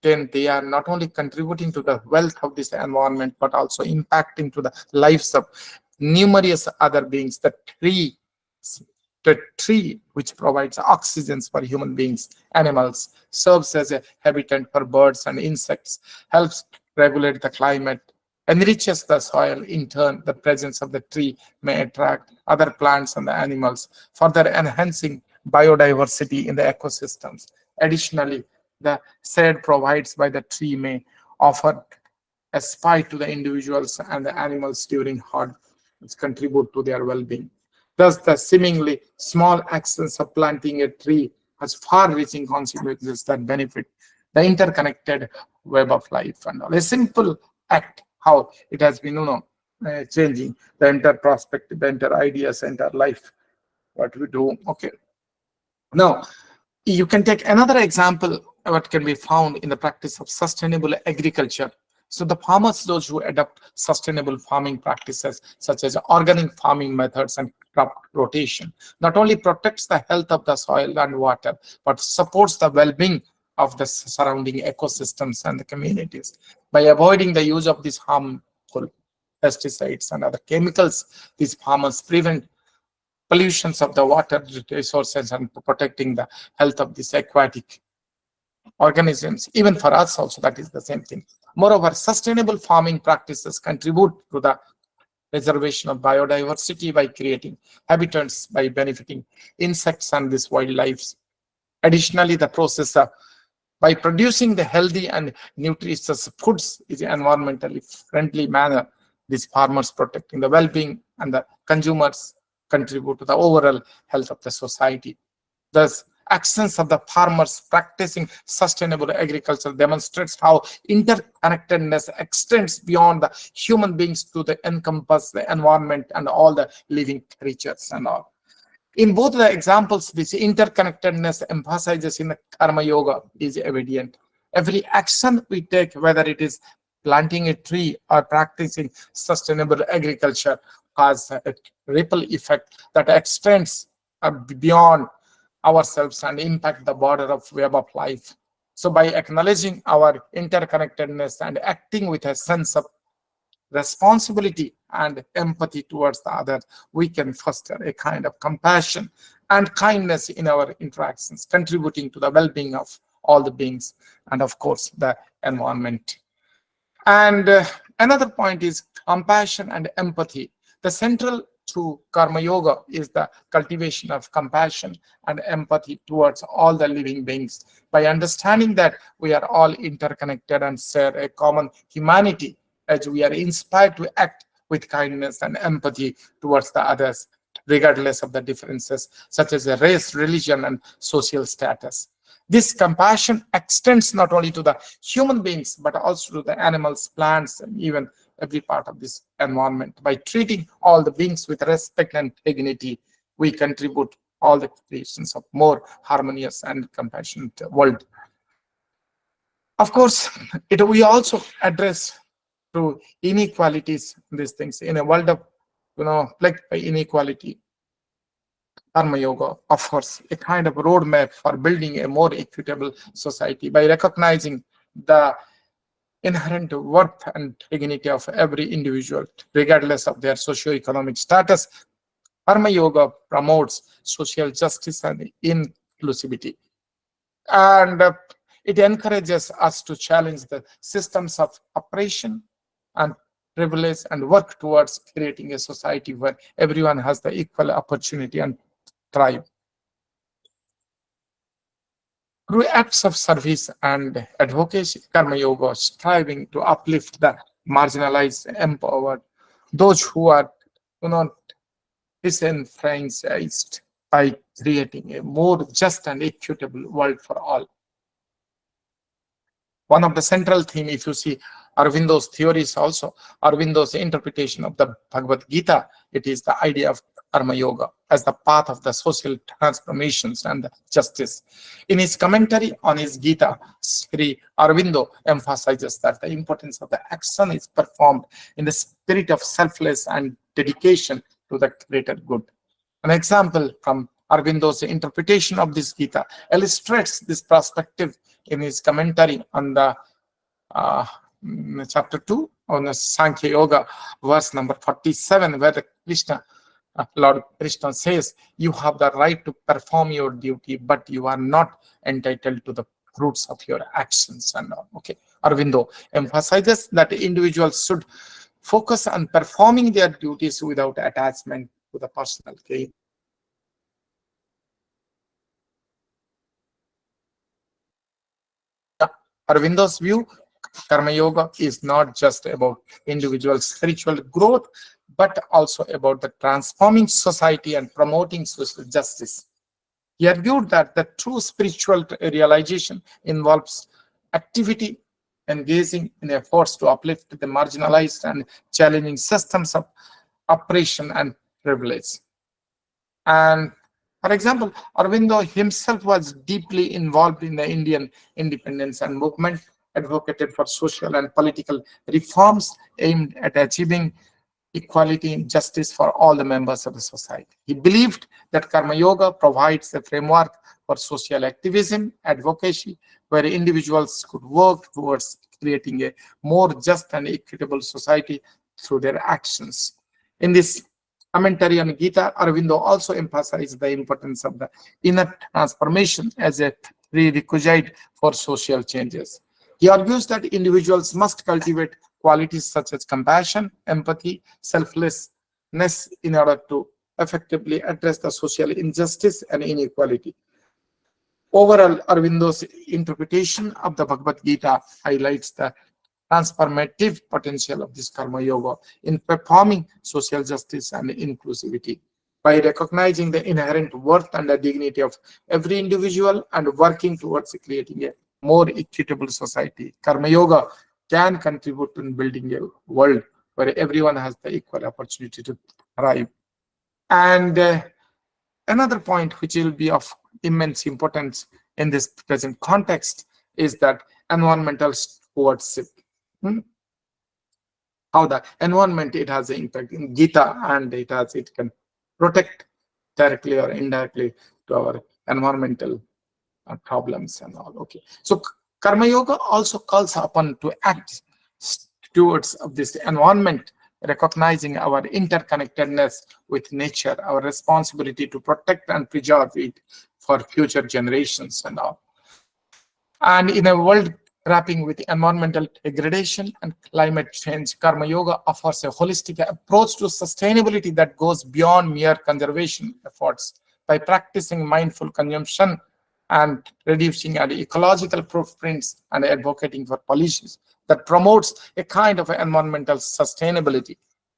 then they are not only contributing to the wealth of this environment, but also impacting to the lives of numerous other beings. The tree, which provides oxygen for human beings, animals, serves as a habitat for birds and insects, helps regulate the climate, enriches the soil. In turn, the presence of the tree may attract other plants and the animals, further enhancing biodiversity in the ecosystems. Additionally, the shade provided by the tree may offer a spite to the individuals and the animals during hard, which contribute to their well-being. Thus, the seemingly small actions of planting a tree has far-reaching consequences that benefit the interconnected web of life and all. A simple act, how it has been, changing the entire perspective, the entire ideas, entire life, what we do. Okay. Now, you can take another example, what can be found in the practice of sustainable agriculture. So the farmers, those who adopt sustainable farming practices such as organic farming methods and crop rotation, not only protects the health of the soil and water, but supports the well-being of the surrounding ecosystems and the communities. By avoiding the use of these harmful pesticides and other chemicals, these farmers prevent pollutions of the water resources and protecting the health of these aquatic organisms. Even for us also, that is the same thing. Moreover, sustainable farming practices contribute to the preservation of biodiversity by creating habitats, by benefiting insects and these wildlife. Additionally, the process of by producing the healthy and nutritious foods is an environmentally friendly manner. These farmers protecting the well-being and the consumers contribute to the overall health of the society. Thus, actions of the farmers practicing sustainable agriculture demonstrates how interconnectedness extends beyond the human beings to the encompass the environment and all the living creatures and all. In both the examples, this interconnectedness emphasizes in the Karma Yoga is evident. Every action we take, whether it is planting a tree or practicing sustainable agriculture, has a ripple effect that extends beyond ourselves and impact the border of web of life. So by acknowledging our interconnectedness and acting with a sense of responsibility and empathy towards the other, we can foster a kind of compassion and kindness in our interactions, contributing to the well-being of all the beings and, of course, the environment. And another point is compassion and empathy. The central to Karma Yoga is the cultivation of compassion and empathy towards all the living beings. By understanding that we are all interconnected and share a common humanity, as we are inspired to act with kindness and empathy towards the others, regardless of the differences such as race, religion, and social status. This compassion extends not only to the human beings, but also to the animals, plants, and even every part of this environment. By treating all the beings with respect and dignity, we contribute all the creations of more harmonious and compassionate world. Of course, we also address through inequalities these things in a world of plagued by inequality. Karma-yoga offers a kind of roadmap for building a more equitable society by recognizing the inherent worth and dignity of every individual, regardless of their socio-economic status. Karma-yoga promotes social justice and inclusivity. And it encourages us to challenge the systems of oppression and privilege and work towards creating a society where everyone has the equal opportunity and thrive. Through acts of service and advocacy, Karma Yoga striving to uplift the marginalized, empowered, those who are not disenfranchised by creating a more just and equitable world for all. One of the central theme, if you see Aurobindo's theories also, Aurobindo's interpretation of the Bhagavad Gita, it is the idea of Karma Yoga as the path of the social transformations and justice. In his commentary on his Gita, Sri Aurobindo emphasizes that the importance of the action is performed in the spirit of selfless and dedication to the greater good. An example from Aurobindo's interpretation of this Gita illustrates this perspective in his commentary on the chapter 2 on the Sankhya Yoga, verse number 47, where the Lord Krishna says, you have the right to perform your duty, but you are not entitled to the fruits of your actions. And okay, Aurobindo emphasizes that individuals should focus on performing their duties without attachment to the personal gain. Aurobindo's view, Karma Yoga is not just about individual spiritual growth, but also about the transforming society and promoting social justice. He argued that the true spiritual realization involves activity, engaging in efforts to uplift the marginalized and challenging systems of oppression and privilege. And for example, Aurobindo himself was deeply involved in the Indian independence and movement, advocated for social and political reforms aimed at achieving equality and justice for all the members of the society. He believed that Karma Yoga provides a framework for social activism, advocacy, where individuals could work towards creating a more just and equitable society through their actions. In this commentary on Gita, Aurobindo also emphasized the importance of the inner transformation as a prerequisite for social changes. He argues that individuals must cultivate qualities such as compassion, empathy, selflessness in order to effectively address the social injustice and inequality. Overall, Aurobindo's interpretation of the Bhagavad Gita highlights the transformative potential of this Karma Yoga in performing social justice and inclusivity. By recognizing the inherent worth and the dignity of every individual and working towards creating a more equitable society, Karma Yoga can contribute in building a world where everyone has the equal opportunity to thrive. And another point which will be of immense importance in this present context is that environmental stewardship. How the environment, it has an impact in Gita, and it can protect directly or indirectly to our environmental problems and all. Okay, so Karma Yoga also calls upon to act stewards of this environment, recognizing our interconnectedness with nature, our responsibility to protect and preserve it for future generations and all. And in a world grappling with environmental degradation and climate change, Karma Yoga offers a holistic approach to sustainability that goes beyond mere conservation efforts. By practicing mindful consumption and reducing our ecological footprints and advocating for policies that promotes a kind of environmental sustainability,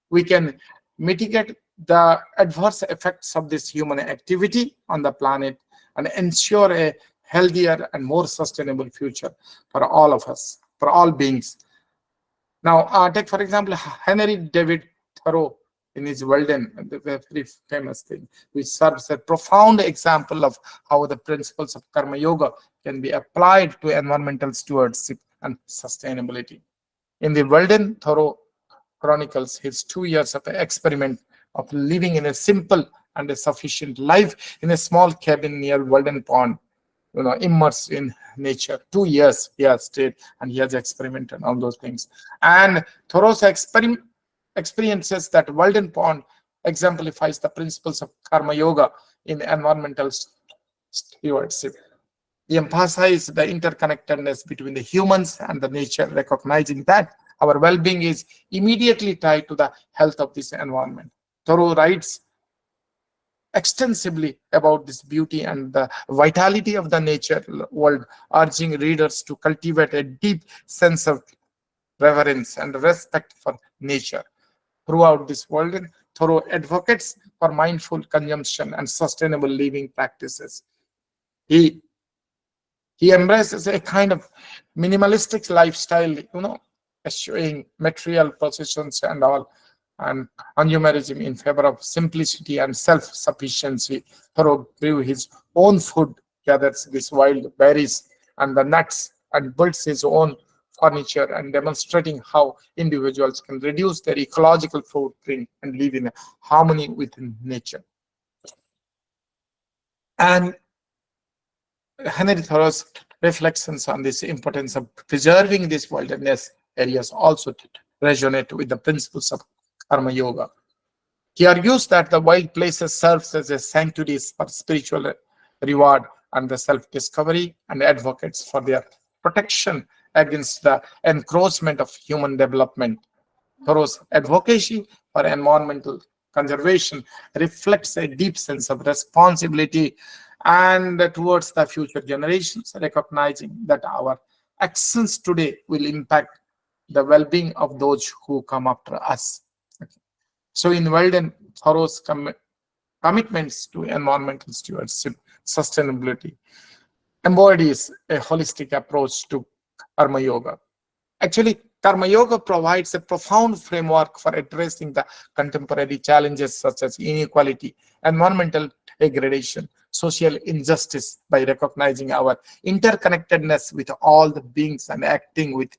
we can mitigate the adverse effects of this human activity on the planet and ensure a healthier and more sustainable future for all of us, for all beings. Now, take for example Henry David Thoreau, in his Walden, the very famous thing, which serves a profound example of how the principles of Karma Yoga can be applied to environmental stewardship and sustainability. In the Walden, Thoreau chronicles his 2 years of experiment of living in a simple and a sufficient life in a small cabin near Walden Pond, immersed in nature. 2 years he has stayed and he has experimented on those things. And Thoreau's experiences that Walden Pond exemplifies the principles of Karma Yoga in environmental stewardship. He emphasized the interconnectedness between the humans and the nature, recognizing that our well-being is immediately tied to the health of this environment. Thoreau writes extensively about this beauty and the vitality of the nature world, urging readers to cultivate a deep sense of reverence and respect for nature. Throughout this world, Thoreau advocates for mindful consumption and sustainable living practices. He embraces a kind of minimalistic lifestyle, eschewing material possessions and all, and consumerism in favor of simplicity and self-sufficiency. Thoreau grew his own food, gathers these wild berries and the nuts, and builds his own furniture, and demonstrating how individuals can reduce their ecological footprint and live in harmony with nature. And Henry Thoreau's reflections on this importance of preserving these wilderness areas also resonate with the principles of Karma Yoga. He argues that the wild places serves as a sanctuaries for spiritual reward and the self-discovery, and advocates for their protection against the encroachment of human development. Thoreau's advocacy for environmental conservation reflects a deep sense of responsibility and towards the future generations, recognizing that our actions today will impact the well-being of those who come after us. So in Walden, Thoreau's commitments to environmental stewardship, sustainability, embodies a holistic approach to Karma Yoga. Actually, Karma Yoga provides a profound framework for addressing the contemporary challenges such as inequality, environmental degradation, social injustice by recognizing our interconnectedness with all the beings and acting with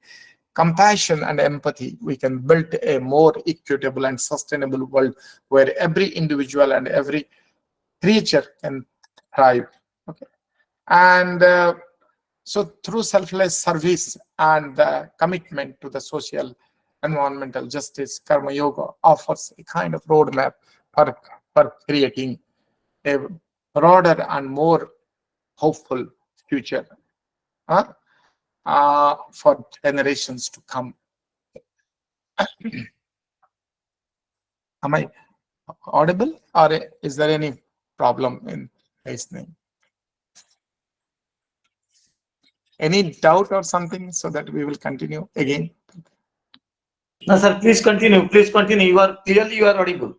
compassion and empathy. We can build a more equitable and sustainable world where every individual and every creature can thrive. Okay. And so through selfless service and commitment to the social environmental justice, Karma Yoga offers a kind of roadmap for creating a broader and more hopeful future for generations to come. Am I audible, or is there any problem in listening? Any doubt or something, so that we will continue again? No, sir, please continue. Please continue. You are audible.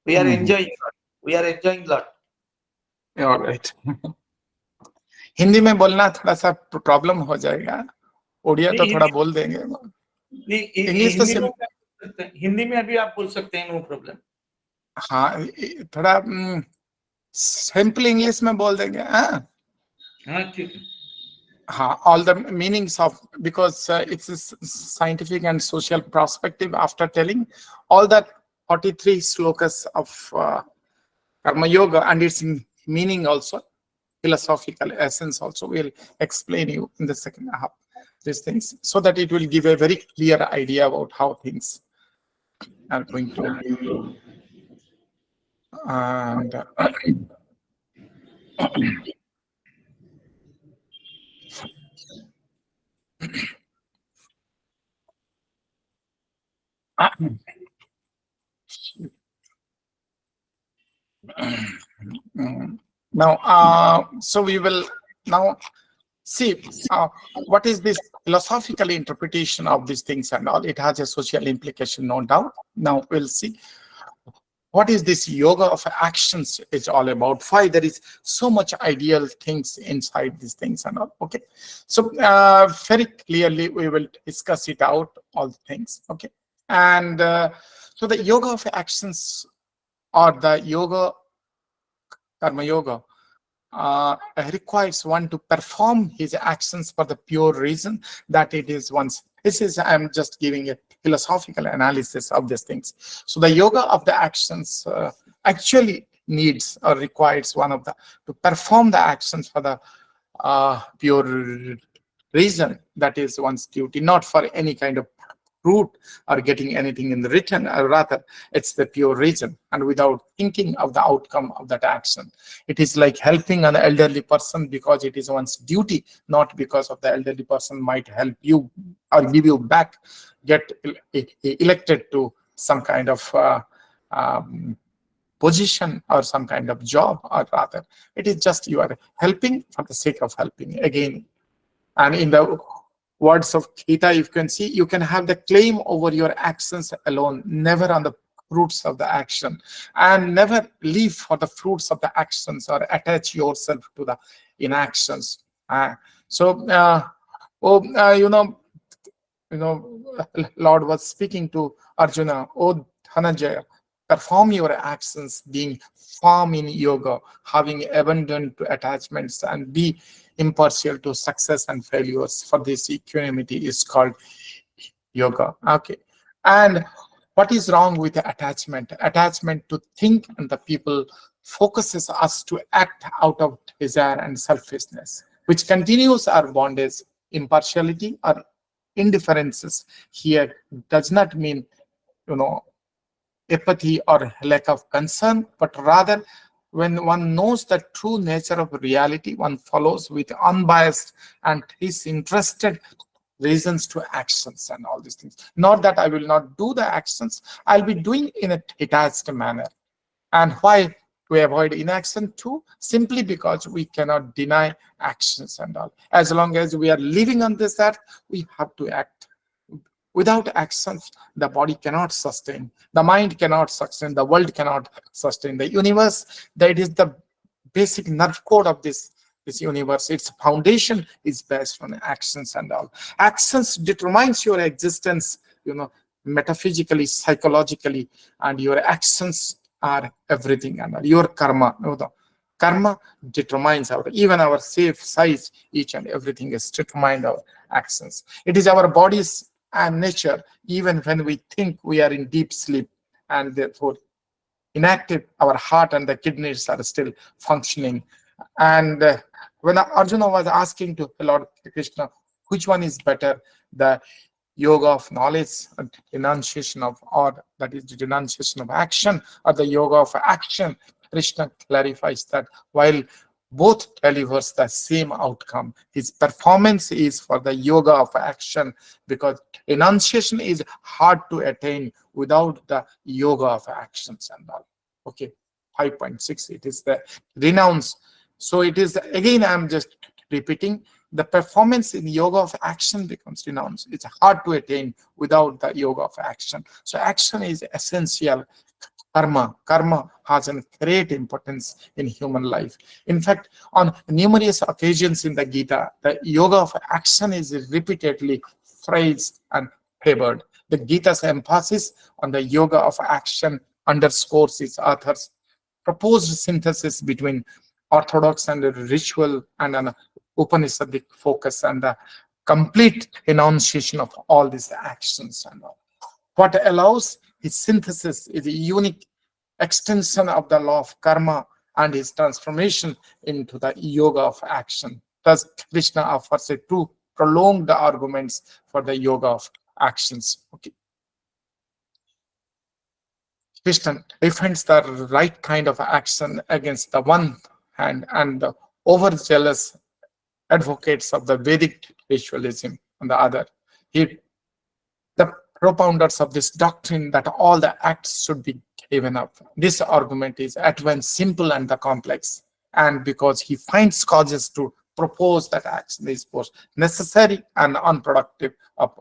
We are enjoying. We are enjoying a lot. All right. Hindi में बोलना थोड़ा सा problem हो जाएगा, उड़िया तो थोड़ा बोल देंगे, इंग्लिश तो हिंदी में अभी आप बोल सकते हैं, नो प्रॉब्लम. हाँ, थोड़ा सिंपल इंग्लिश में बोल देंगे. हाँ, ठीक है. All the meanings of, because it's a scientific and social perspective. After telling all that 43 slokas of Karma Yoga and its meaning also, philosophical essence also, we'll explain you in the second half these things, so that it will give a very clear idea about how things are going to. And now, so we will now see what is this philosophical interpretation of these things and all. It has a social implication, no doubt. Now we'll see what is this yoga of actions is all about. Why there is so much ideal things inside these things and all. Okay, so very clearly we will discuss it out, all the things. Okay, And so the yoga of actions, or the yoga, Karma-yoga, requires one to perform his actions for the pure reason that it is one's. This is, I'm just giving a philosophical analysis of these things. So the yoga of the actions actually needs or requires one of the to perform the actions for the pure reason that is one's duty, not for any kind of fruit or getting anything in the return, or rather it's the pure reason and without thinking of the outcome of that action. It is like helping an elderly person because it is one's duty, not because of the elderly person might help you or give you back, get elected to some kind of um, position or some kind of job, or rather it is just you are helping for the sake of helping again. And in the words of Gita, you can see, you can have the claim over your actions alone, never on the fruits of the action, and never live for the fruits of the actions or attach yourself to the inactions. So, you know, Lord was speaking to Arjuna, "Oh Dhananjaya, perform your actions, being firm in yoga, having abandoned to attachments, and be impartial to success and failures. For this equanimity is called yoga." Okay. And what is wrong with the attachment? Attachment to think and the people focuses us to act out of desire and selfishness, which continues our bondage. Impartiality or indifferences here does not mean, you know, apathy or lack of concern, but rather when one knows the true nature of reality, one follows with unbiased and disinterested reasons to actions and all these things. Not that I will not do the actions, I'll be doing in a detached manner. And why we avoid inaction too? Simply because we cannot deny actions and all. As long as we are living on this earth, we have to act. Without actions, the body cannot sustain, the mind cannot sustain, the world cannot sustain, the universe. That is the basic nerve code of this universe. Its foundation is based on actions and all. Actions determines your existence, metaphysically, psychologically, and your actions are everything. And your karma, the karma determines our, even our safe size, each and everything is determined our actions. It is our body's and nature, even when we think we are in deep sleep, and therefore inactive, our heart and the kidneys are still functioning. And when Arjuna was asking to Lord Krishna, which one is better, the yoga of knowledge and denunciation of, or that is the denunciation of action, or the yoga of action, Krishna clarifies that while both delivers the same outcome, his performance is for the yoga of action, because enunciation is hard to attain without the yoga of actions and all. Okay, 5.6, it is the renounce. So it is, again, I'm just repeating, the performance in yoga of action becomes renounce. It's hard to attain without the yoga of action. So action is essential. Karma has a great importance in human life. In fact, on numerous occasions in the Gita, the yoga of action is repeatedly phrased and favored. The Gita's emphasis on the yoga of action underscores its author's proposed synthesis between orthodox and ritual and an Upanishadic focus, and the complete enunciation of all these actions and all. What allows his synthesis is a unique extension of the law of karma and his transformation into the yoga of action. Thus, Krishna offers a two prolonged arguments for the yoga of actions. Okay. Krishna defends the right kind of action against the one hand and the overzealous advocates of the Vedic ritualism on the other. The propounders of this doctrine that all the acts should be given up. This argument is at once simple and the complex, and because he finds causes to propose that action is both necessary and unproductive of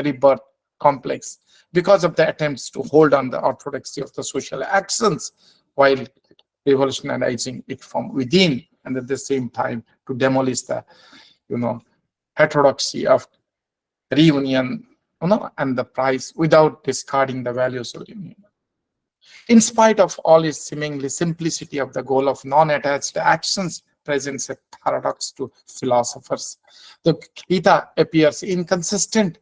rebirth complex, because of the attempts to hold on the orthodoxy of the social actions while revolutionizing it from within, and at the same time to demolish the heterodoxy of reunion and the price without discarding the values within him. In spite of all its seemingly simplicity of the goal of non-attached actions presents a paradox to philosophers. The Gita appears inconsistent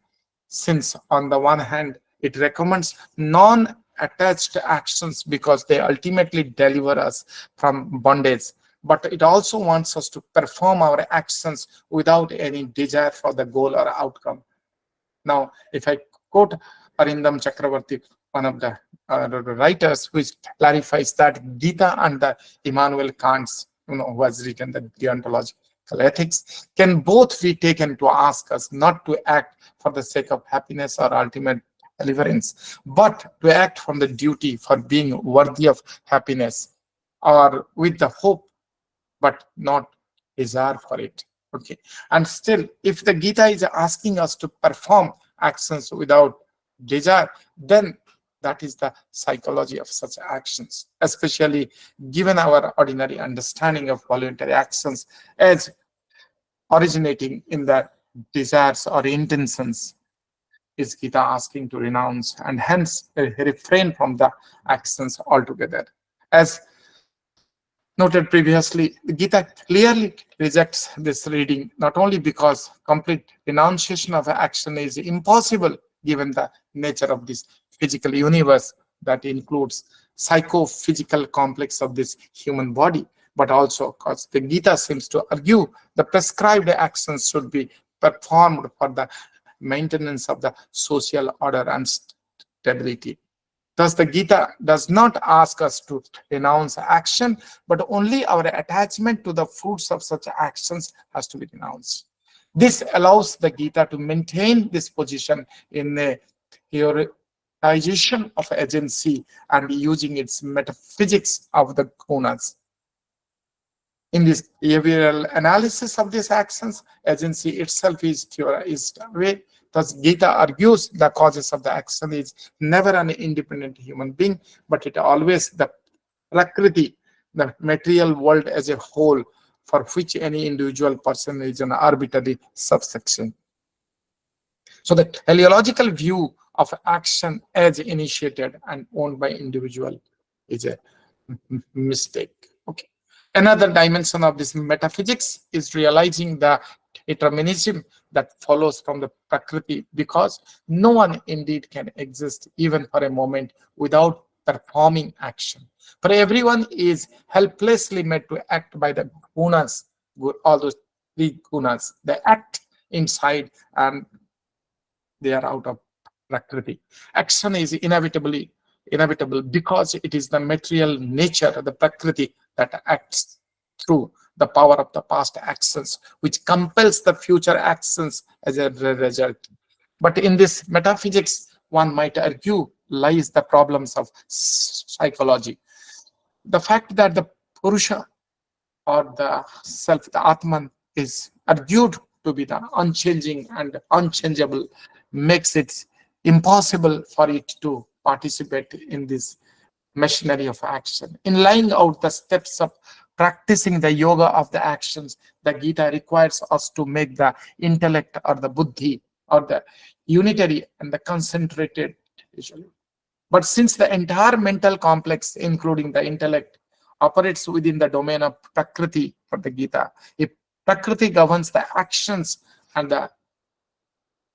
since on the one hand it recommends non-attached actions because they ultimately deliver us from bondage, but it also wants us to perform our actions without any desire for the goal or outcome. Now, if I quote Arindam Chakravarti, one of the writers, which clarifies that Gita and the Immanuel Kant's, who has written the deontological ethics, can both be taken to ask us not to act for the sake of happiness or ultimate deliverance, but to act from the duty for being worthy of happiness or with the hope but not desire for it. Okay. And still, if the Gita is asking us to perform actions without desire, then that is the psychology of such actions, especially given our ordinary understanding of voluntary actions as originating in the desires or intentions. Is Gita asking to renounce and hence refrain from the actions altogether? As noted previously, the Gita clearly rejects this reading, not only because complete renunciation of action is impossible given the nature of this physical universe that includes psychophysical complex of this human body, but also because the Gita seems to argue the prescribed actions should be performed for the maintenance of the social order and stability. Thus, the Gita does not ask us to renounce action, but only our attachment to the fruits of such actions has to be renounced. This allows the Gita to maintain this position in a theorization of agency and using its metaphysics of the gunas. In this behavioral analysis of these actions, agency itself is theorized away. Thus, Gita argues the causes of the action is never an independent human being, but it always the prakriti, the material world as a whole, for which any individual person is an arbitrary subsection. So the teleological view of action as initiated and owned by individual is a mistake. Okay. Another dimension of this metaphysics is realizing the determinism that follows from the prakriti, because no one indeed can exist even for a moment without performing action. For everyone is helplessly made to act by the gunas, all those three gunas. They act inside and they are out of prakriti. Action is inevitable because it is the material nature of the prakriti that acts through the power of the past actions, which compels the future actions as a result. But in this metaphysics, one might argue, lies the problems of psychology. The fact that the Purusha or the self, the Atman, is argued to be the unchanging and unchangeable makes it impossible for it to participate in this machinery of action. In laying out the steps of practicing the yoga of the actions, the Gita requires us to make the intellect or the buddhi or the unitary and the concentrated usually. But since the entire mental complex, including the intellect, operates within the domain of prakriti for the Gita, if prakriti governs the actions and the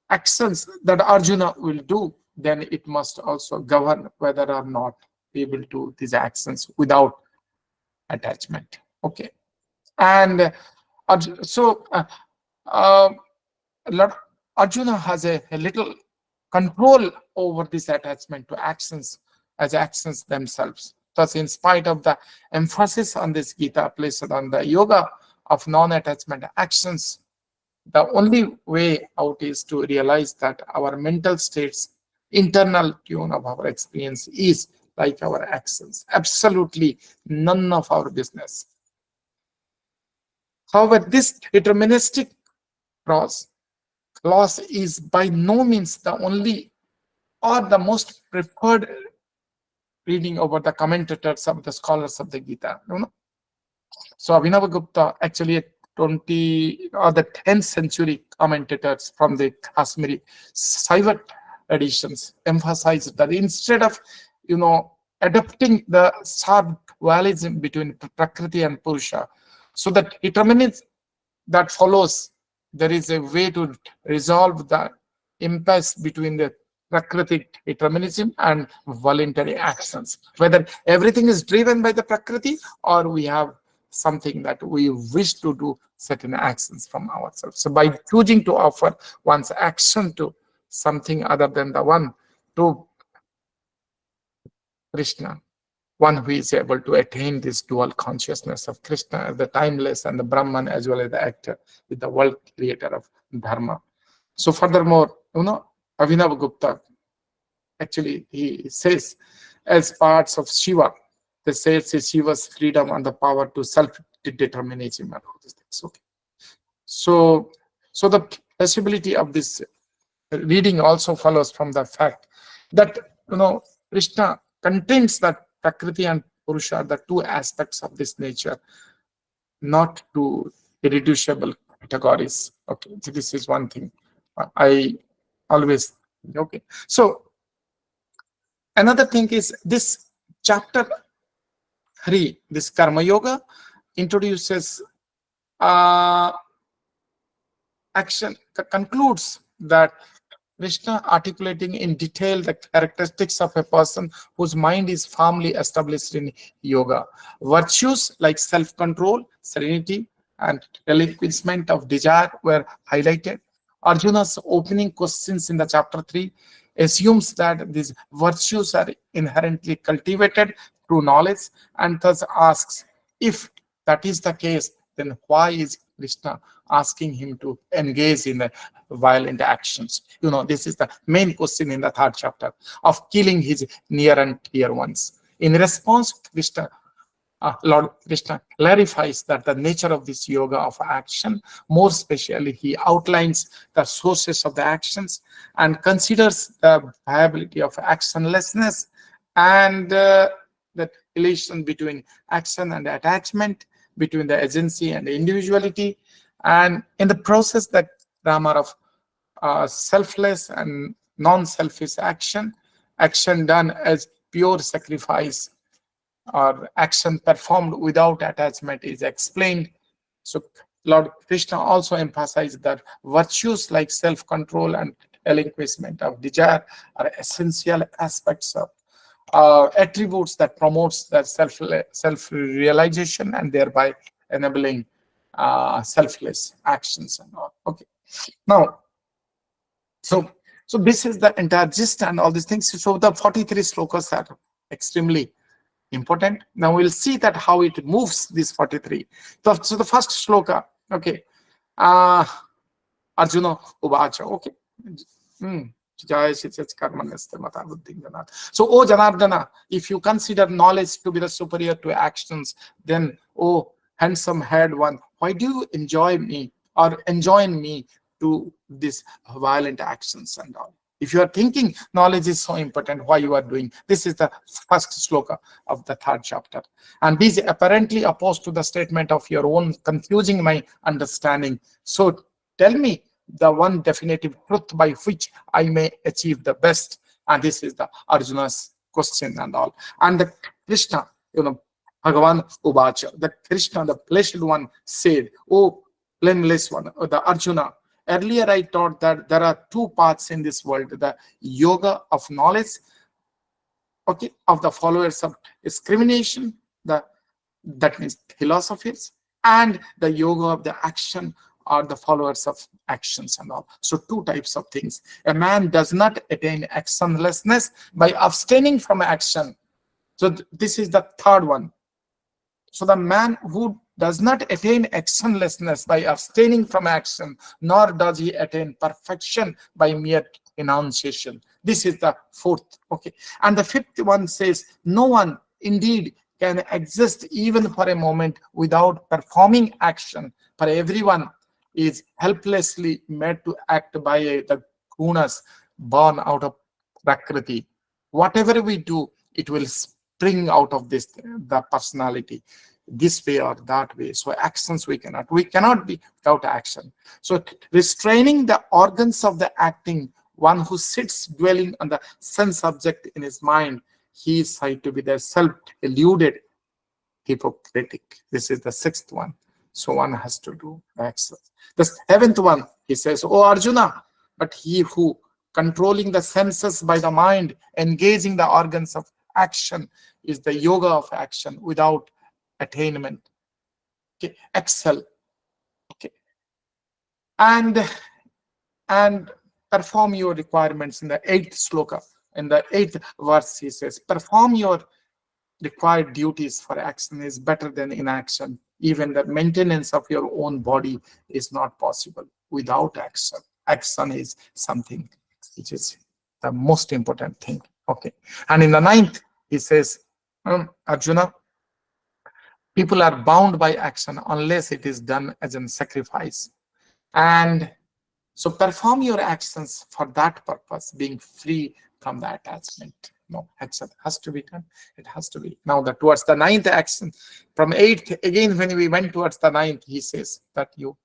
actions that Arjuna will do, then it must also govern whether or not we will do these actions without attachment. Okay. And so Arjuna has a little control over this attachment to actions as actions themselves. Thus, in spite of the emphasis on this Gita placed on the yoga of non-attachment actions, the only way out is to realize that our mental states, internal tune of our experience is like our actions. Absolutely none of our business. However, this deterministic clause is by no means the only or the most preferred reading over the commentators of the scholars of the Gita. So Abhinavagupta actually 20 or the 10th century commentators from the Kashmiri Saivat editions emphasized that instead of, adopting the sharp dualism between Prakriti and Purusha, so that determinism that follows, there is a way to resolve the impasse between the Prakriti determinism and voluntary actions. Whether everything is driven by the Prakriti or we have something that we wish to do certain actions from ourselves. So by choosing to offer one's action to something other than the one, to Krishna, one who is able to attain this dual consciousness of Krishna as the timeless and the Brahman as well as the actor with the world creator of Dharma. So furthermore, Abhinav Gupta, actually he says, as parts of Shiva, the says is Shiva's freedom and the power to self-determinism and all these things. Okay. So the possibility of this reading also follows from the fact that, Krishna contains that Prakriti and Purusha are the two aspects of this nature, not two irreducible categories. Okay, so this is one thing I always, okay. So another thing is this chapter 3, this Karma-yoga, introduces action, concludes that Krishna articulating in detail the characteristics of a person whose mind is firmly established in yoga. Virtues like self-control, serenity, and relinquishment of desire were highlighted. Arjuna's opening questions in the chapter 3 assumes that these virtues are inherently cultivated through knowledge, and thus asks, if that is the case, then why is Krishna asking him to engage in the violent actions? This is the main question in the 3rd chapter of killing his near and dear ones. In response, Lord Krishna clarifies that the nature of this yoga of action. More specially, he outlines the sources of the actions and considers the viability of actionlessness and the relation between action and attachment, between the agency and individuality, and in the process, the grammar of selfless and non-selfish action done as pure sacrifice, or action performed without attachment is explained. So Lord Krishna also emphasized that virtues like self-control and relinquishment of desire are essential aspects of attributes that promotes the self-realization and thereby enabling selfless actions and all. Okay. Now, so this is the entire gist and all these things. So the 43 slokas are extremely important. Now we'll see that how it moves these 43. So the first sloka, okay, Arjuna Uvacha, okay. So, O Janardana, if you consider knowledge to be the superior to actions, then, oh handsome haired one, why do you enjoin me to this violent actions and all? If you are thinking knowledge is so important, why you are doing? This is the first sloka of the 3rd chapter. And these apparently opposed to the statement of your own, confusing my understanding. So tell me the one definitive truth by which I may achieve the best. And this is the Arjuna's question and all. And the Krishna, Bhagavan Uvacha, the Krishna, the blessed one, said, oh blameless one, the Arjuna, earlier I taught that there are two paths in this world, the yoga of knowledge, okay, of the followers of discrimination, that means philosophies, and the yoga of the action, or the followers of actions and all. So two types of things. A man does not attain actionlessness by abstaining from action. So this is the 3rd one. So the man who does not attain actionlessness by abstaining from action, nor does he attain perfection by mere enunciation. This is the 4th. Okay. And the 5th one says, no one indeed can exist even for a moment without performing action, for everyone is helplessly made to act by the gunas born out of Prakriti. Whatever we do, it will spring out of this, the personality. this way or that way. So actions we cannot be without action. So restraining the organs of the acting, one who sits dwelling on the sense object in his mind, he is said to be the self-deluded hypocritic. This is the sixth one. So one has to do action. The seventh one, he says, "O Arjuna, but he who controlling the senses by the mind, engaging the organs of action, is the yoga of action without attainment." Okay, excel. Okay, and perform your requirements. In the eighth sloka, in the eighth verse, he says, "Perform your required duties, for action is better than inaction. Even the maintenance of your own body is not possible without action." Action is something which is the most important thing. Okay, and in the ninth, he says, Arjuna, people are bound by action unless it is done as a sacrifice. And so perform your actions for that purpose, being free from the attachment. No, action has to be done. It has to be. Now, towards the ninth action, from eighth, again, when we went towards the ninth, he says that you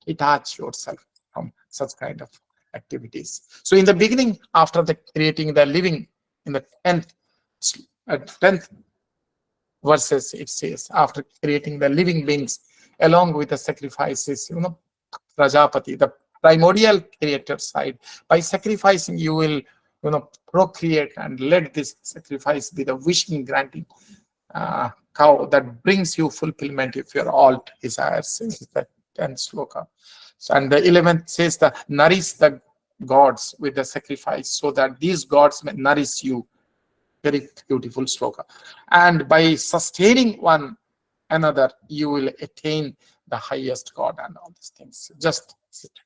detach yourself from such kind of activities. So in the beginning, after the creating the living, in the 10th verses, it says, after creating the living beings, along with the sacrifices, Prajapati, the primordial creator side, by sacrificing, you will, procreate, and let this sacrifice be the wishing granting cow that brings you fulfillment of your all desires. This is the 10th sloka. So, and the 11th says, the nourish the gods with the sacrifice, so that these gods may nourish you. Very beautiful sloka. And by sustaining one another, you will attain the highest God and all these things. Just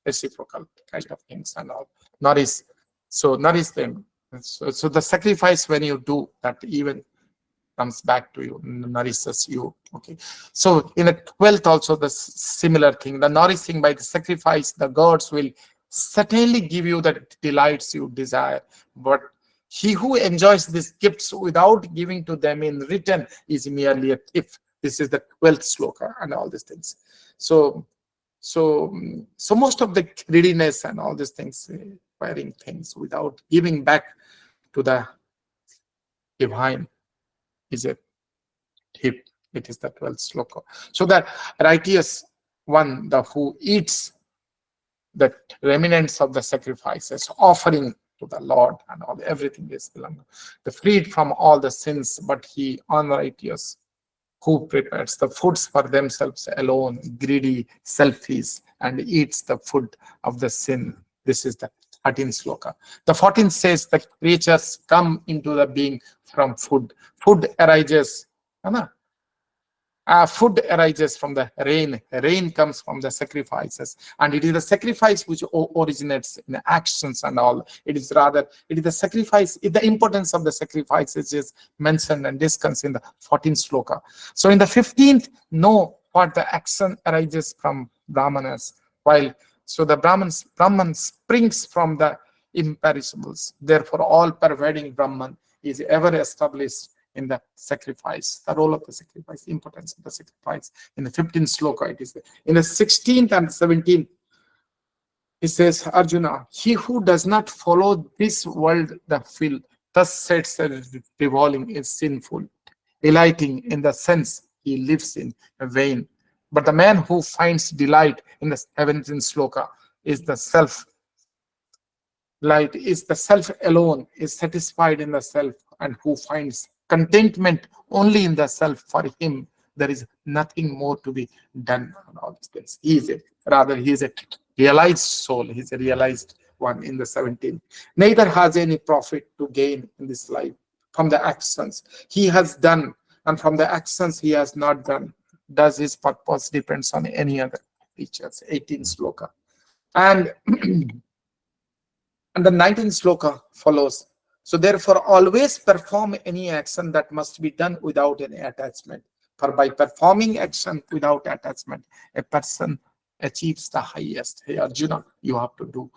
reciprocal kind of things and all. Nourish. So nourish them. So the sacrifice, when you do that, even comes back to you, nourishes you. Okay. So in the 12th also the similar thing. The nourishing by the sacrifice, the gods will certainly give you the delights you desire. But he who enjoys these gifts without giving to them in return is merely a thief. This is the 12th sloka and all these things. So most of the greediness and all these things, acquiring things without giving back to the divine, is a thief. It is the 12th sloka. So that righteous one, the who eats the remnants of the sacrifices, offering to the Lord, and all everything is belong, the freed from all the sins, but he unrighteous, who prepares the foods for themselves alone, greedy, selfish, and eats the food of the sin. This is the 13th sloka. The 14th says the creatures come into the being from food. Food arises. Food arises from the rain. Rain comes from the sacrifices, and it is the sacrifice which originates in the actions and all. It is the sacrifice. The importance of the sacrifices is mentioned and discussed in the 14th sloka. So in the 15th, know what the action arises from Brahmanas, while so the Brahman springs from the imperishables. Therefore, all pervading Brahman is ever established in the sacrifice, the role of the sacrifice, the importance of the sacrifice. In the 15th sloka, it is there. In the 16th and 17th, it says, Arjuna, he who does not follow this world, the field, thus sets revolving, is sinful, delighting in the sense he lives in vain. But the man who finds delight in the 17th sloka is the self. Light is the self alone, is satisfied in the self, and who finds contentment only in the self. For him, there is nothing more to be done on all these things. He is a realized soul. He's a realized one in the 17th. Neither has any profit to gain in this life from the actions he has done, and from the actions he has not done. Does his purpose depends on any other features. 18th sloka. And the 19th sloka follows. So therefore, always perform any action that must be done without any attachment. For by performing action without attachment, a person achieves the highest. Hey Arjuna, you have to do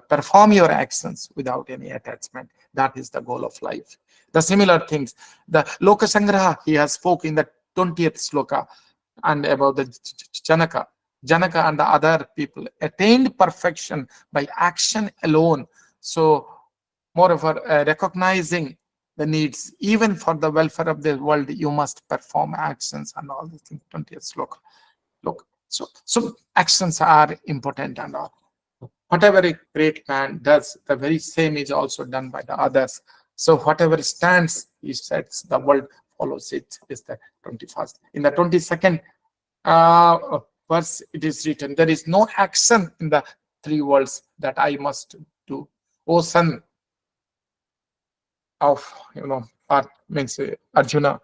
perform your actions without any attachment. That is the goal of life. The similar things, the Loka Sangraha, he has spoken in the 20th sloka, and about the Janaka and the other people attained perfection by action alone. So, moreover, recognizing the needs, even for the welfare of the world, you must perform actions and all these things. 20th sloka. Look, so actions are important and all. Whatever a great man does, the very same is also done by the others. So whatever stands, he sets, the world follows it, is the 21st. In the 22nd verse, it is written, there is no action in the three worlds that I must do. O son of, means Arjuna,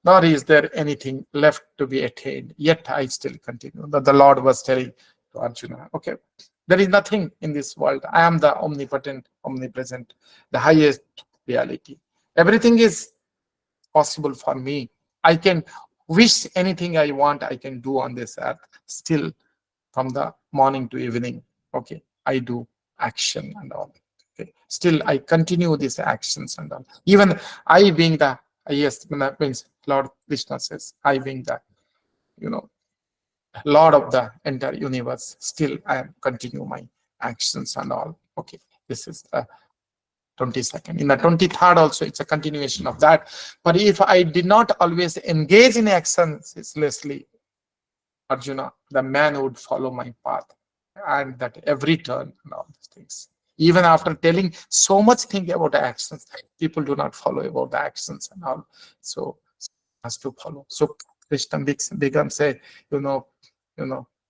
nor is there anything left to be attained, yet I still continue. That the Lord was telling to Arjuna, okay, there is nothing in this world. I am the omnipotent, omnipresent, the highest reality. Everything is possible for me. I can wish anything I want, I can do on this earth. Still, from the morning to evening, okay, I do action and all. Okay. Still, I continue these actions and all. Even I being the highest, means Lord Krishna says, I being the, Lord of the entire universe, still I am continue my actions and all. Okay, this is the 22nd. In the 23rd also, it's a continuation of that. But if I did not always engage in actions ceaselessly, Arjuna, the man would follow my path, and that every turn and all these things. Even after telling so much thing about the actions, people do not follow about the actions and all. So has to follow. So Krishna becomes a,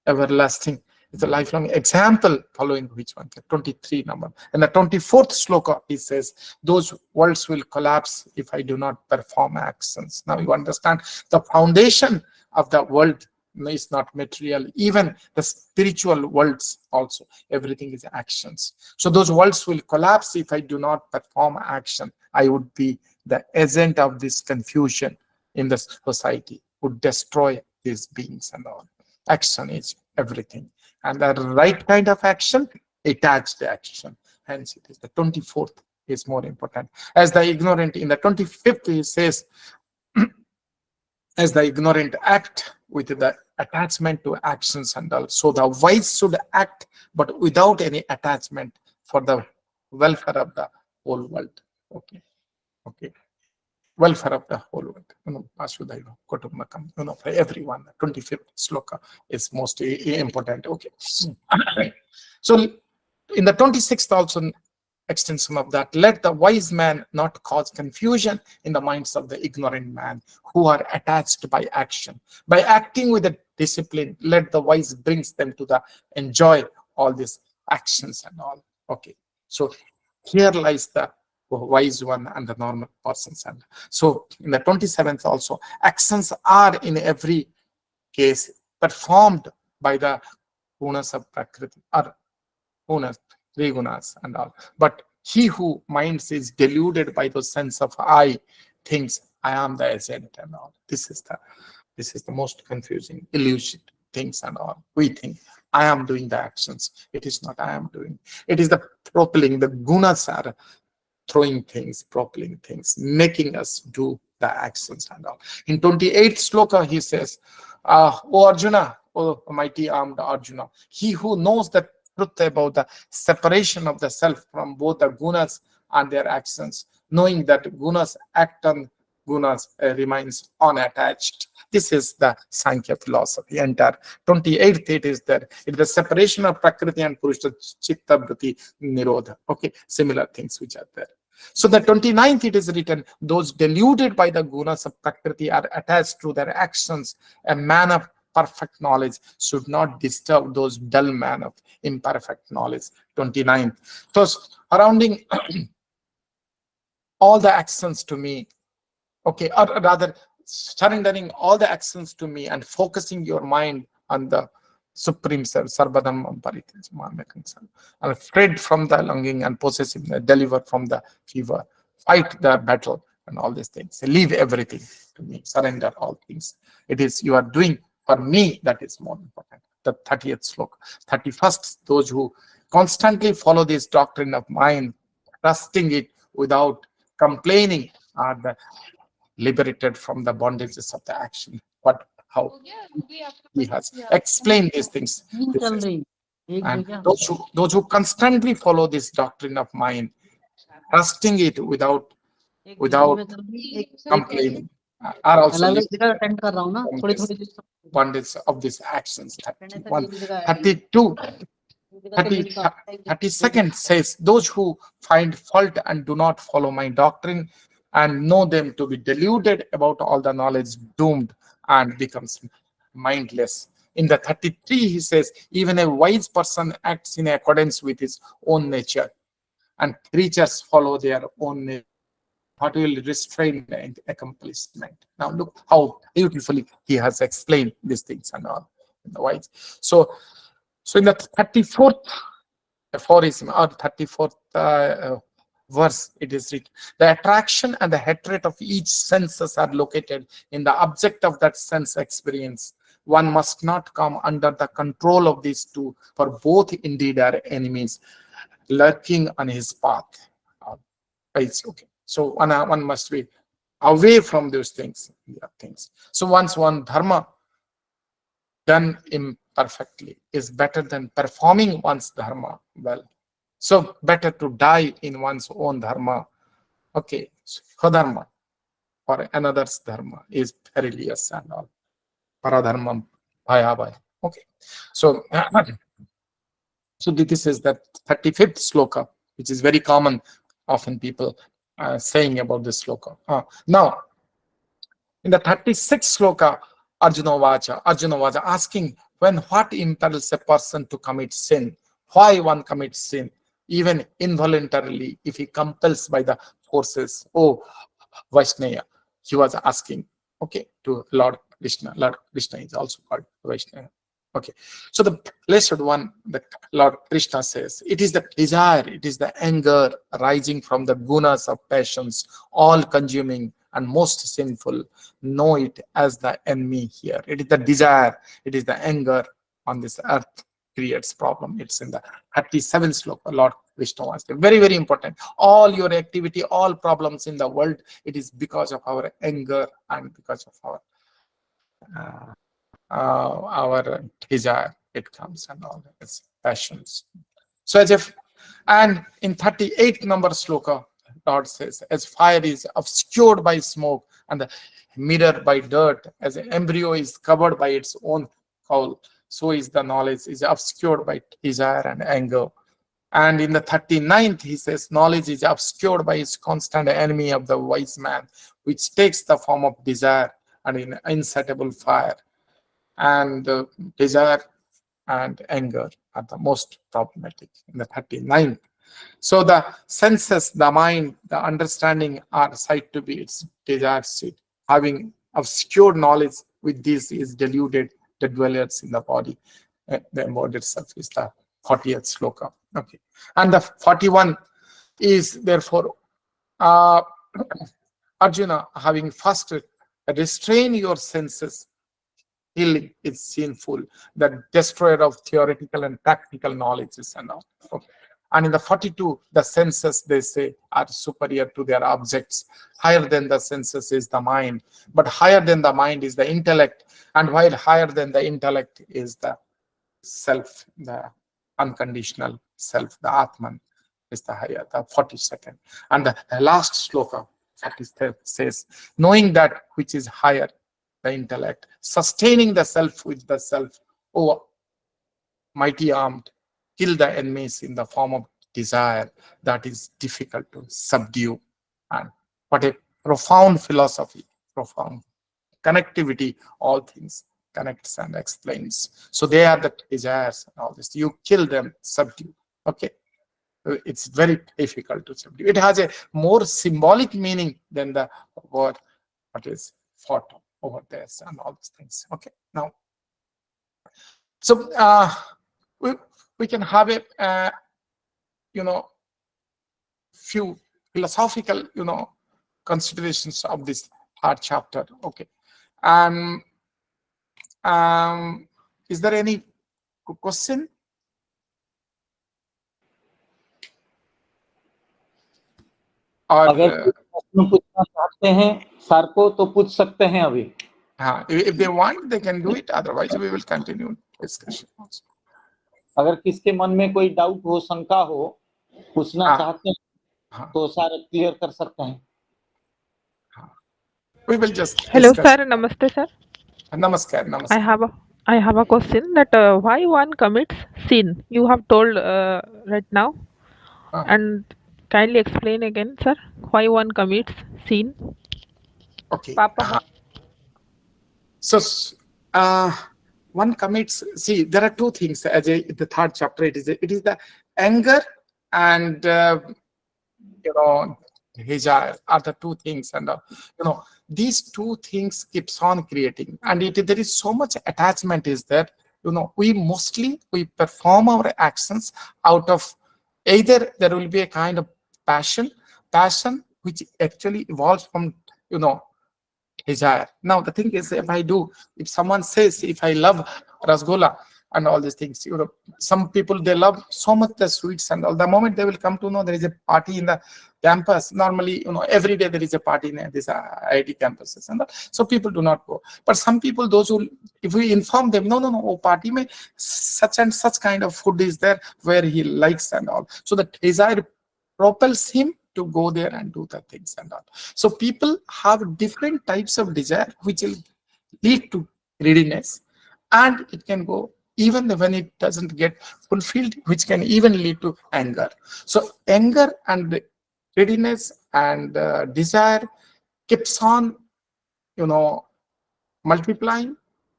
everlasting. It's a lifelong example following which one? 23 number. And the 24th sloka, he says, those worlds will collapse if I do not perform actions. Now you understand the foundation of the world is not material. Even the spiritual worlds also, everything is actions. So those worlds will collapse if I do not perform action. I would be the agent of this confusion in the society, would destroy these beings and all. Action is everything. And the right kind of action, attached action. Hence, it is the 24th is more important. As the ignorant, in the 25th, he says, as the ignorant act with the attachment to actions and all. So the wise should act, but without any attachment for the welfare of the whole world. Okay. Okay. Welfare of the whole world. For everyone. 25th sloka is most important. Okay. So in the 26th also extension of that, let the wise man not cause confusion in the minds of the ignorant man who are attached by action. By acting with a discipline, let the wise brings them to the enjoy all these actions and all. Okay. So here lies the wise one and the normal persons. And so in the 27th also, actions are in every case performed by the gunas of prakriti, or gunas, three gunas and all. But he who minds is deluded by the sense of I, thinks I am the agent and all. This is the most confusing illusion things and all. We think I am doing the actions. It is not I am doing. It is the propelling, the gunas are throwing things, propelling things, making us do the actions and all. In 28th sloka, he says, O Arjuna, O mighty armed Arjuna, he who knows the truth about the separation of the self from both the gunas and their actions, knowing that gunas act on gunas remains unattached. This is the Sankhya philosophy. Entire 28th, it is there. It is the separation of Prakriti and Purusha, Chitta, Vritti, Nirodha. Okay, similar things which are there. So the 29th, it is written, those deluded by the gunas of Prakriti are attached to their actions. A man of perfect knowledge should not disturb those dull man of imperfect knowledge. 29th. So surrounding all the actions to me, okay, or rather surrendering all the actions to me and focusing your mind on the Supreme Self, Sarvadhamam Paritijamam, and freed from the longing and possessiveness, delivered from the fever, fight the battle and all these things. Leave everything to me, surrender all things. It is you are doing for me that is more important. The 30th sloka. 31st, those who constantly follow this doctrine of mind, trusting it without complaining, are the liberated from the bondages of the action. But how he has explained these things. And those who constantly follow this doctrine of mind, trusting it without complaining, are also liberated from this bondage of these actions. 31, 32, 32nd says, those who find fault and do not follow my doctrine and know them to be deluded about all the knowledge, doomed and becomes mindless. In the 33, he says, even a wise person acts in accordance with his own nature, and creatures follow their own nature. What will restrain the accomplishment? Now look how beautifully he has explained these things and all in the wise. So in the 34th aphorism or 34th verse, it is written, the attraction and the hatred of each senses are located in the object of that sense experience. One must not come under the control of these two, for both indeed are enemies lurking on his path. It's okay. So one must be away from those things. So once one dharma done imperfectly is better than performing one's dharma well. So better to die in one's own dharma. Okay, swadharma or another's dharma is perilous and all. Paradharmam bhaya. Okay, so so this is the 35th sloka, which is very common. Often people saying about this sloka. Now, in the 36th sloka, Arjuna was asking, when what impels a person to commit sin? Why one commits sin, even involuntarily, if he compels by the forces? Oh, Vaishnava, he was asking, okay, to Lord Krishna. Lord Krishna is also called Vaishnava. Okay, so the blessed one, the Lord Krishna says, it is the desire, it is the anger rising from the gunas of passions, all consuming and most sinful. Know it as the enemy here. It is the desire, it is the anger on this earth creates problem. It's in the 37th sloka, Lord Krishna was very, very important. All your activity, all problems in the world, it is because of our anger and because of our desire, it comes and all its passions. So as if, and in 38th number sloka, Lord says, as fire is obscured by smoke and the mirror by dirt, as an embryo is covered by its own cowl, so is the knowledge is obscured by desire and anger. And in the 39th, he says, knowledge is obscured by its constant enemy of the wise man, which takes the form of desire and in insatiable fire. And desire and anger are the most problematic in the 39th. So the senses, the mind, the understanding are said to be its desire seat. Having obscured knowledge with this is deluded the dwellers in the body. The embodied itself is the 40th sloka. Okay, and the 41 is therefore Arjuna, having first restrain your senses, healing is sinful, the destroyer of theoretical and practical knowledges and all. Okay. And in the 42, the senses, they say, are superior to their objects. Higher than the senses is the mind, but higher than the mind is the intellect, and while higher than the intellect is the self, the unconditional self, the Atman is the higher, the 42nd. And the last sloka says, knowing that which is higher, the intellect, sustaining the self with the self, oh, mighty armed, kill the enemies in the form of desire that is difficult to subdue. And what a profound philosophy, profound connectivity, all things connects and explains. So they are the desires and all this. You kill them, subdue. Okay. It's very difficult to subdue. It has a more symbolic meaning than the word what is fought over there and all these things. Okay. Now, so we can have a few philosophical considerations of this third chapter. Okay. Is there any question? Or पूछना चाहते हैं sir को तो पूछ सकते हैं अभी. If they want, they can do it. Otherwise, we will continue discussion also. अगर किसके मन में कोई डाउट हो, शंका हो, पूछना चाहते हैं तो सर क्लियर कर सकते हैं. We will just Hello, discuss. sir. Namaste, sir. Namaskar. I have a question that why one commits sin. You have told right now, and kindly explain again, sir. Why one commits sin? Okay. Papa. So, one commits. See, there are two things. As the third chapter, it is the anger and desire are the two things, and these two things keeps on creating, and there is so much attachment is there. We perform our actions out of either there will be a kind of passion which actually evolves from desire. Now the thing is, if someone says, if I love rasgola and all these things, some people, they love so much the sweets, and all the moment they will come to know there is a party in the campus. Normally, every day there is a party in this IIT campuses, and all. So people do not go. But some people, those who, if we inform them, no, party mein such and such kind of food is there where he likes and all. So the desire propels him to go there and do the things and all. So people have different types of desire which will lead to greediness, and it can go even when it doesn't get fulfilled, which can even lead to anger. So anger and greediness and desire keeps on multiplying.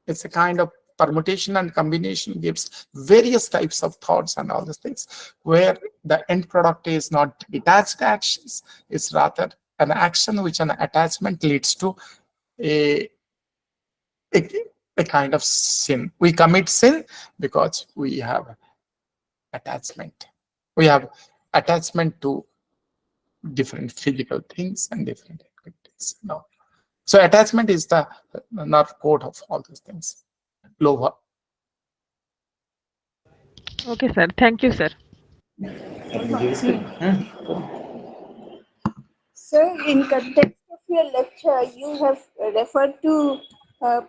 It's a kind of permutation and combination gives various types of thoughts and all these things, where the end product is not detached actions, it's rather an action which an attachment leads to a kind of sin. We commit sin because we have attachment. We have attachment to different physical things and different activities. No. So attachment is the nerve code of all these things. Lower. Okay, sir. Thank you, sir. Sir, in context of your lecture, you have referred to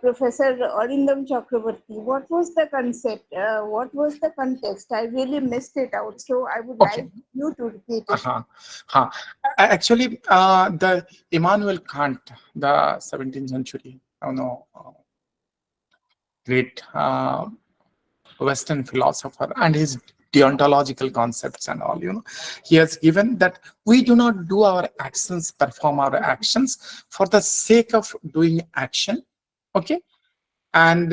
Professor Arindam Chakraborty. What was the concept? What was the context? I really missed it out, so I would like you to repeat it. Actually, the Immanuel Kant, the 17th century, great Western philosopher, and his deontological concepts and all, he has given that we do not do our actions, perform our actions for the sake of doing action, okay? And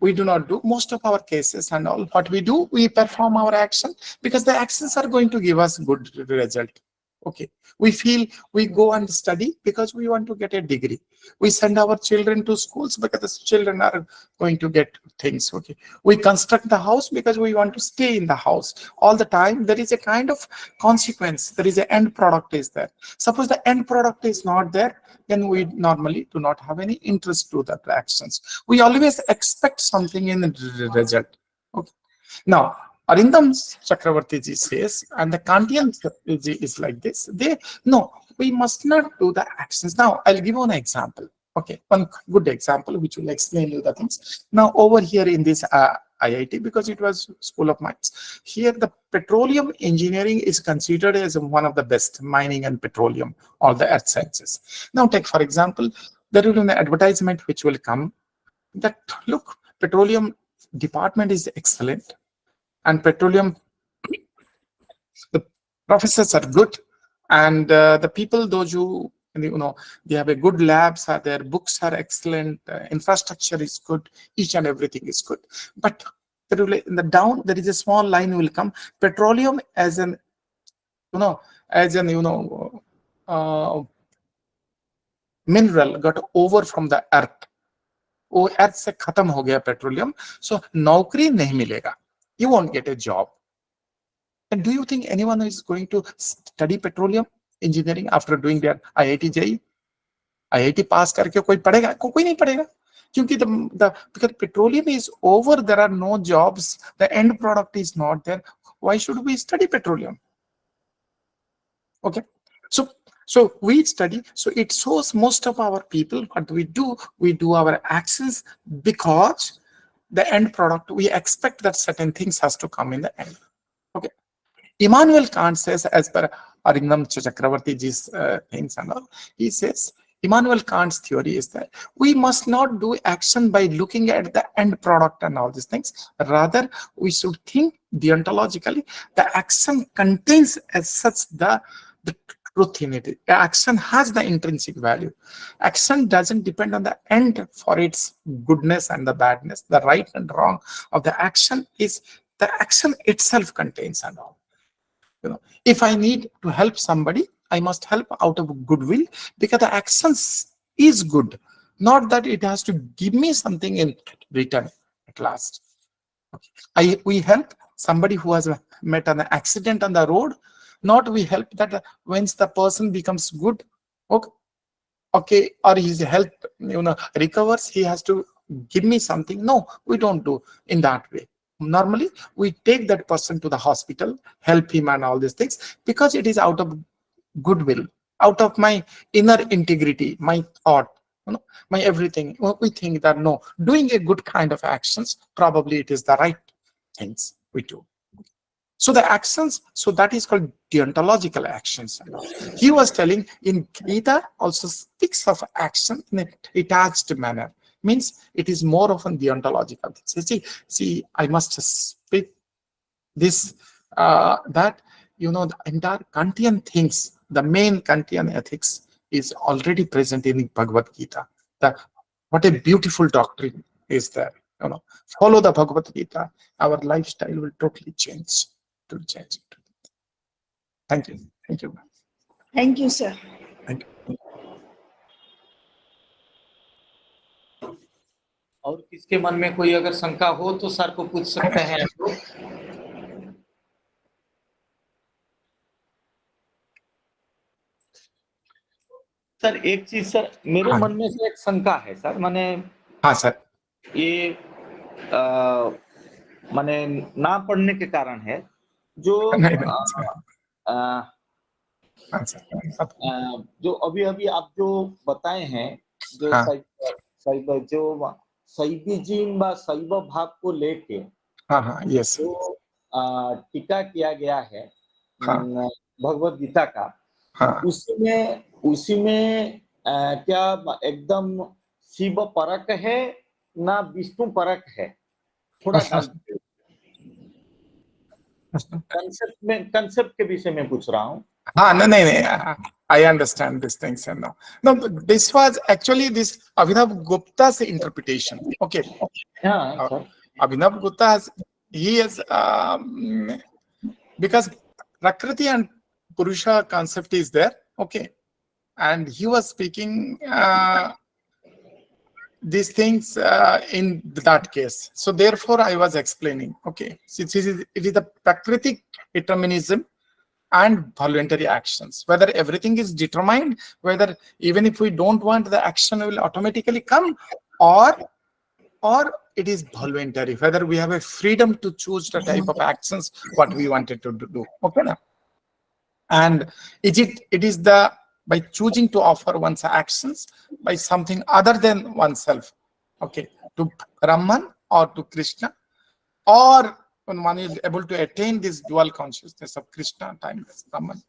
we do not do most of our cases and all. What we do, we perform our action because the actions are going to give us good result. Okay, we feel we go and study because we want to get a degree. We send our children to schools because the children are going to get things. Okay, we construct the house because we want to stay in the house all the time. There is a kind of consequence. There is an end product is there. Suppose the end product is not there, then we normally do not have any interest to the actions. We always expect something in the result. Okay. Now, Arindam Chakravarti ji says, and the Kantian is like this. We must not do the actions. Now, I'll give you an example. Okay, one good example which will explain you the things. Now, over here in this IIT, because it was School of Mines, here the petroleum engineering is considered as one of the best, mining and petroleum, all the earth sciences. Now, take for example, there will be an advertisement which will come that, look, petroleum department is excellent, and petroleum, the professors are good, and the people, those who they have a good labs, their books are excellent, infrastructure is good, each and everything is good. But in the down there is a small line will come, petroleum as an mineral got over from the earth. वो अर्थ से खत्म हो गया petroleum, so नौकरी नहीं मिलेगा, you won't get a job. And do you think anyone is going to study petroleum engineering after doing their IIT JEE? IIT pass करके कोई पढ़ेगा? कोई नहीं पढ़ेगा, क्योंकि because petroleum is over, there are no jobs, the end product is not there. Why should we study petroleum? Okay, so So we study, so it shows most of our people, what we do our actions because the end product, we expect that certain things has to come in the end. Okay. Immanuel Kant says, as per Arindam Chakravartiji's things and all, he says, Immanuel Kant's theory is that we must not do action by looking at the end product and all these things. Rather, we should think deontologically. The action contains as such the truth in it. The action has the intrinsic value. Action doesn't depend on the end for its goodness and the badness. The right and wrong of the action is the action itself contains and all. If I need to help somebody, I must help out of goodwill because the actions is good, not that it has to give me something in return at last. We help somebody who has met an accident on the road, not we help that once the person becomes good, okay, or his health recovers, he has to give me something. No, we don't do in that way. Normally, we take that person to the hospital, help him and all these things because it is out of goodwill, out of my inner integrity, my thought, my everything. We think that no, doing a good kind of actions, probably it is the right things we do. So the actions, so that is called deontological actions. He was telling in Gita also speaks of action in a detached manner. Means it is more of a deontological thing. See, I must speak this, that, the entire Kantian things, the main Kantian ethics is already present in Bhagavad Gita. What a beautiful doctrine is there. Follow the Bhagavad Gita, our lifestyle will totally change. To change it. Thank you. Thank you. Thank you, sir. Thank you. और किसके मन में कोई अगर शंका हो तो sir को पूछ सकते हैं आप लोग। सर एक चीज सर मेरे मन में से एक शंका है सर, माने हाँ सर, ये माने ना पढ़ने के कारण है जो जो अभी आप जो बताए हैं, जो जो शैविज्म व शैव भाव को लेके यस, जो टीका किया गया है भगवद गीता का, उसी में क्या एकदम शिव परक है ना विष्णु परक है? थोड़ा कंसेप्ट के विषय में पूछ रहा हूँ। नहीं, I understand these things and now. No, this was actually this Abhinav Gupta's interpretation. Okay. Abhinav Gupta has, he is because Prakriti and Purusha concept is there. Okay. And he was speaking these things in that case. So therefore I was explaining. Okay. It is the Prakritic determinism and voluntary actions, whether everything is determined, whether even if we don't want, the action will automatically come, or it is voluntary, whether we have a freedom to choose the type of actions what we wanted to do. Okay, and it is the by choosing to offer one's actions by something other than oneself, okay, to Brahman or to Krishna, or when one is able to attain this dual consciousness of Krishna, timeless Brahman,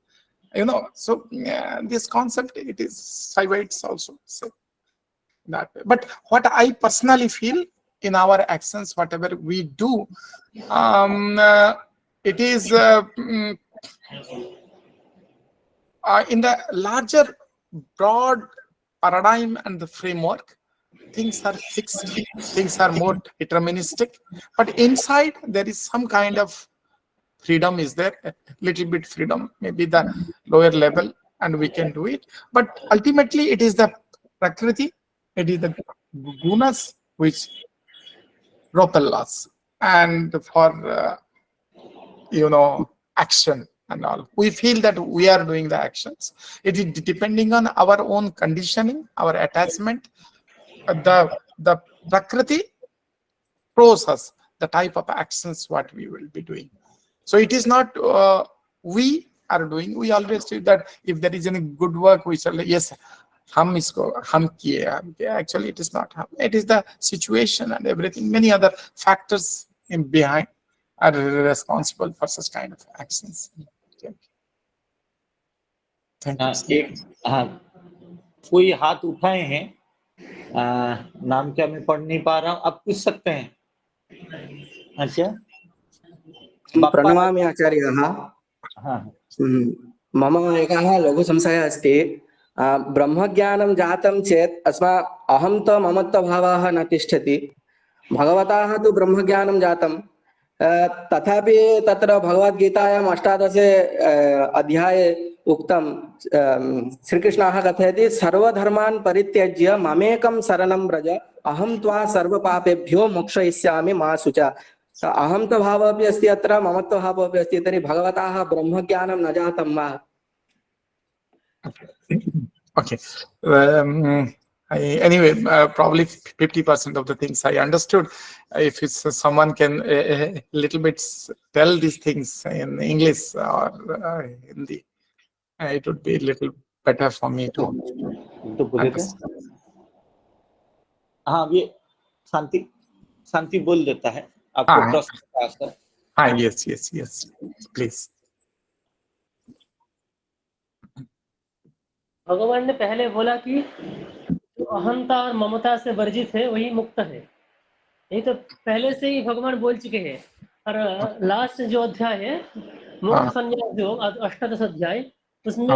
so this concept, it is Saivites also say that way. But what I personally feel in our actions, whatever we do, it is in the larger, broad paradigm and the framework. Things are fixed, things are more deterministic, but inside there is some kind of freedom is there, a little bit freedom, maybe the lower level, and we can do it. But ultimately it is the Prakriti, it is the gunas which propel us, and for action and all. We feel that we are doing the actions. It is depending on our own conditioning, our attachment. The Prakriti throws us the type of actions what we will be doing. So it is not we are doing, we always do that. If there is any good work, we shall, yes, hum kiye. Actually, it is not hum. It is the situation and everything. Many other factors in behind are responsible for such kind of actions. Okay. Thank you. एक हाँ, कोई हाथ उठाए हैं, नाम क्या मैं पढ़ नहीं पा रहा हूँ, आप पूछ सकते हैं। अच्छा, प्रणमामि आचार्यः। हाँ, मम एकः लघु संशयः अस्ति। ब्रह्मज्ञानं जातं चेत् अहं तु ममत्वभावः न तिष्ठति। भगवतः तु ब्रह्मज्ञानं जातं, तथापि तत्र भगवद्गीतायाम् 18 अध्याये उक्तं, श्रीकृष्णः कथयति सर्वधर्मान् परित्यज्य ममेकं शरणं व्रज, अहं त्वा सर्वपापेभ्यो मोक्षयिष्यामि मा शुच। अहं तो भावः अपि अस्ति, अत्र ममत्व भावः अपि अस्ति, तर्हि भगवतः ब्रह्मज्ञानं न जातं वा? Okay. Anyway, probably 50% of the things I understood. If it's, someone can a little bit tell these things in English or Hindi, it would be a little better for me to understand. हाँ, ये शांति बोल देता है आपको प्रश्न का answer. हाँ, yes, please. भगवान ने पहले बोला कि जो अहंता और ममता से वर्जित है वही मुक्त है। ये तो पहले से ही भगवान बोल चुके हैं। और लास्ट जो अध्याय है मुक्त संन्यास योग 18 अध्याय, उसमें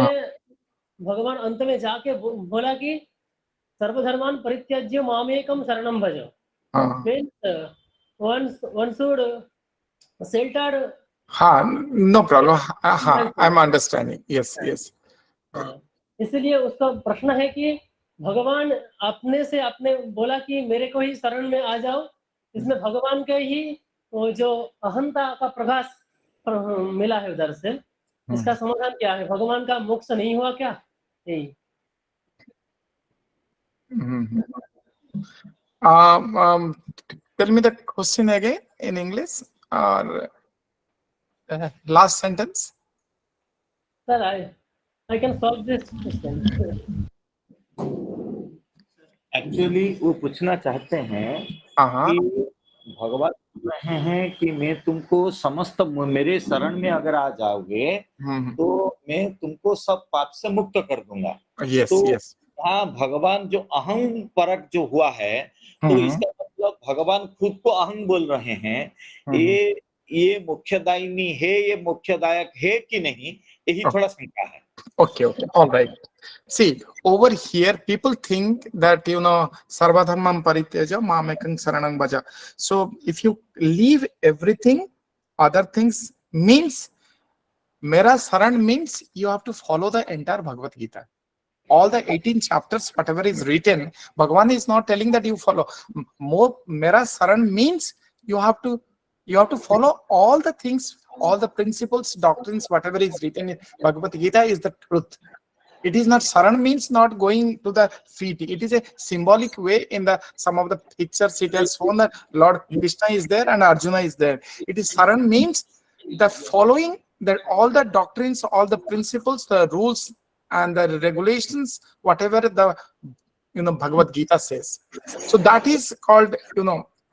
भगवान अंत में जाके बोला कि सर्वधर्मान् परित्यज्य मामेकं शरणं भज। Means one should shelter. No problem. I'm understanding. Yes. इसलिए उसका प्रश्न है कि भगवान अपने से आपने बोला कि मेरे को ही शरण में आ जाओ, इसमें भगवान के ही जो अहंता का प्रकाश मिला है उधर से, इसका समाधान क्या है? भगवान का मोक्ष नहीं हुआ क्या? यही। Tell me the question again in English or last sentence. Sir, I can solve this question. Actually वो पूछना चाहते हैं कि भगवान बोल रहे हैं कि मैं तुमको समस्त मेरे शरण में अगर आ जाओगे तो मैं तुमको सब पाप से मुक्त कर दूंगा। तो हाँ, भगवान जो अहं परक जो हुआ है, तो इसका मतलब भगवान खुद को अहं बोल रहे हैं। ये मुख्यदायिनी है, ये मुख्यदायक है कि नहीं, यही थोड़ा शंका है। Okay, all right. See, over here, people think that, sarvadharmam parityaja mamekam saranam bhaja. So, if you leave everything, other things means, mera saran means you have to follow the entire Bhagavad Gita. All the 18 chapters, whatever is written, Bhagavan is not telling that you follow. More, mera saran means you have to follow all the things, all the principles, doctrines, whatever is written in Bhagavad Gita is the truth. It is not, saran means not going to the feet. It is a symbolic way. In some of the pictures it has shown that Lord Krishna is there and Arjuna is there. It is, saran means the following, that all the doctrines, all the principles, the rules and the regulations, whatever the Bhagavad Gita says. So that is called,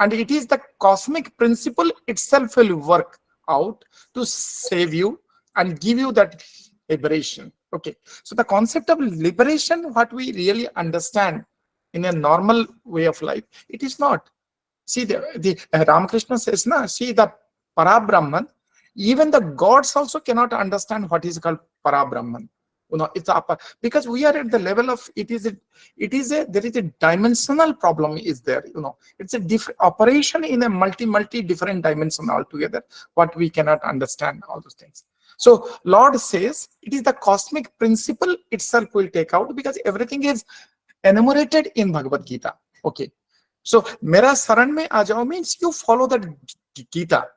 and it is the cosmic principle itself will work out to save you and give you that liberation. Okay, so the concept of liberation, what we really understand in a normal way of life, it is not. See, the Ramakrishna says, see the Parabrahman, even the gods also cannot understand what is called Parabrahman. It's because we are at the level of there is a dimensional problem is there. It's a different operation in a multi different dimension altogether. What we cannot understand, all those things. So Lord says it is the cosmic principle itself will take out, because everything is enumerated in Bhagavad Gita. Okay, so mera saran mein aa jao means you follow the Gita,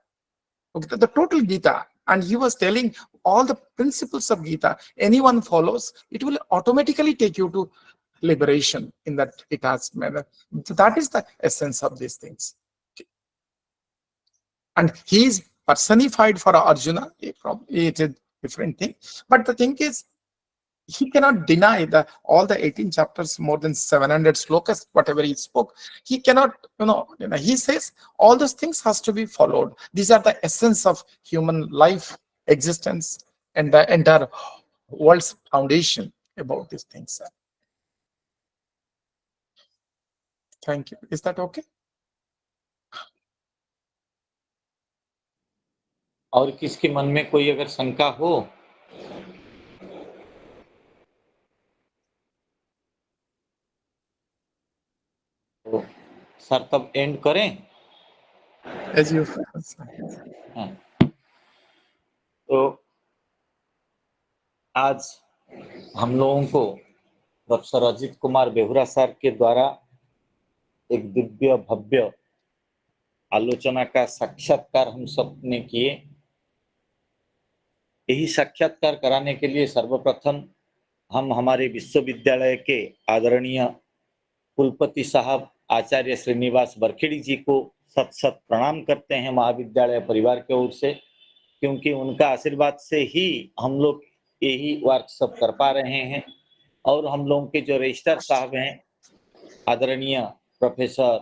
okay, the total Gita. And he was telling all the principles of Gita, anyone follows, it will automatically take you to liberation in that it has manner. So that is the essence of these things. Okay. And he is personified for Arjuna. different thing. But the thing is, he cannot deny that all the 18 chapters, more than 700 slokas, whatever he spoke, he cannot, he says all those things has to be followed. These are the essence of human life, existence, and the entire world's foundation about these things. Thank you. Is that okay? और किसके मन में कोई अगर शंका हो तो sir तब एंड करें। As you हाँ। तो आज हम लोगों को प्रोफेसर अजित कुमार बेहुरा सर के द्वारा एक दिव्य भव्य आलोचना का साक्षात्कार हम सबने किए। यही साक्षात्कार कराने के लिए सर्वप्रथम हम हमारे विश्वविद्यालय के आदरणीय कुलपति साहब आचार्य श्रीनिवास बरखेड़ी जी को सत सत प्रणाम करते हैं महाविद्यालय परिवार की ओर से, क्योंकि उनका आशीर्वाद से ही हम लोग यही वर्कशॉप कर पा रहे हैं। और हम लोगों के जो रजिस्ट्रार साहब हैं आदरणीय प्रोफेसर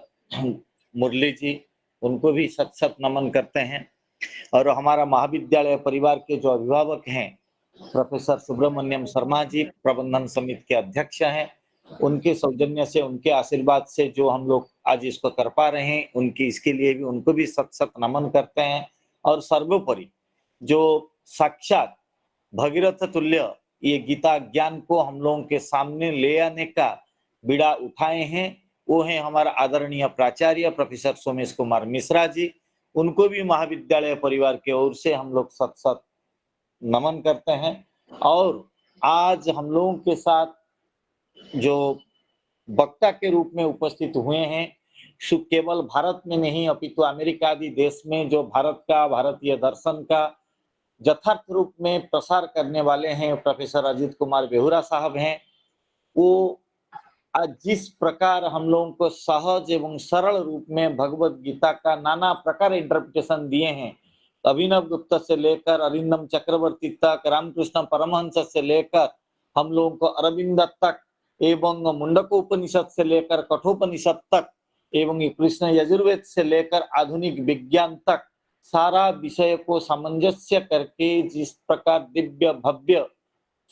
मुरली जी, उनको भी सत सत नमन करते हैं। और हमारा महाविद्यालय परिवार के जो अभिभावक हैं प्रोफेसर सुब्रमण्यम शर्मा जी, प्रबंधन समिति के अध्यक्ष हैं, उनके सौजन्य से, उनके आशीर्वाद से जो हम लोग आज इसको कर पा रहे हैं, उनकी इसके लिए भी उनको भी सत सत नमन करते हैं। और सर्वोपरि जो साक्षात भगीरथ तुल्य ये गीता ज्ञान को हम लोगों के सामने ले आने का बीड़ा उठाए हैं, वो है हमारा आदरणीय प्राचार्य प्रोफेसर सोमेश कुमार मिश्रा जी। उनको भी महाविद्यालय परिवार की ओर से हम लोग सत सत नमन करते हैं। और आज हम लोगों के साथ जो वक्ता के रूप में उपस्थित हुए हैं, केवल भारत में नहीं अपितु अमेरिका आदि देश में जो भारत का, भारतीय दर्शन का यथार्थ रूप में प्रसार करने वाले हैं प्रोफेसर अजित कुमार बेहुरा साहब हैं। वो आज जिस प्रकार हम लोगों को सहज एवं सरल रूप में भगवत गीता का नाना प्रकार इंटरप्रिटेशन दिए हैं, अभिनव गुप्ता से लेकर अरिंदम चक्रवर्ती तक, रामकृष्ण परमहंस से लेकर हम लोगों को अरविंद तक, एवं मुंडकोपनिषद से लेकर कठोपनिषद तक, एवं कृष्ण यजुर्वेद से लेकर आधुनिक विज्ञान तक सारा विषय को सामंजस्य करके जिस प्रकार दिव्य भव्य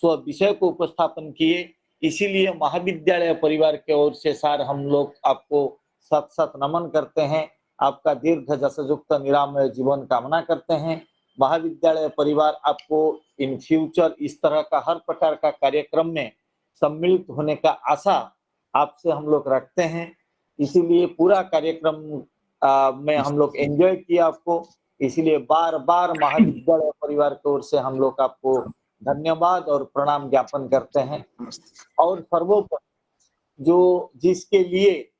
स्व विषय को उपस्थापन किए, इसीलिए महाविद्यालय परिवार के ओर से सार हम लोग आपको सत सत नमन करते हैं। आपका दीर्घ जसयुक्त निरामय जीवन कामना करते हैं। महाविद्यालय परिवार आपको इन फ्यूचर इस तरह का हर प्रकार का कार्यक्रम में सम्मिलित होने का आशा आपसे हम लोग रखते हैं। इसीलिए पूरा कार्यक्रम में हम लोग एंजॉय किया आपको, इसीलिए बार बार महाविद्यालय परिवार की ओर से हम लोग आपको धन्यवाद और प्रणाम ज्ञापन करते हैं। और सर्वोपरि जो जिसके लिए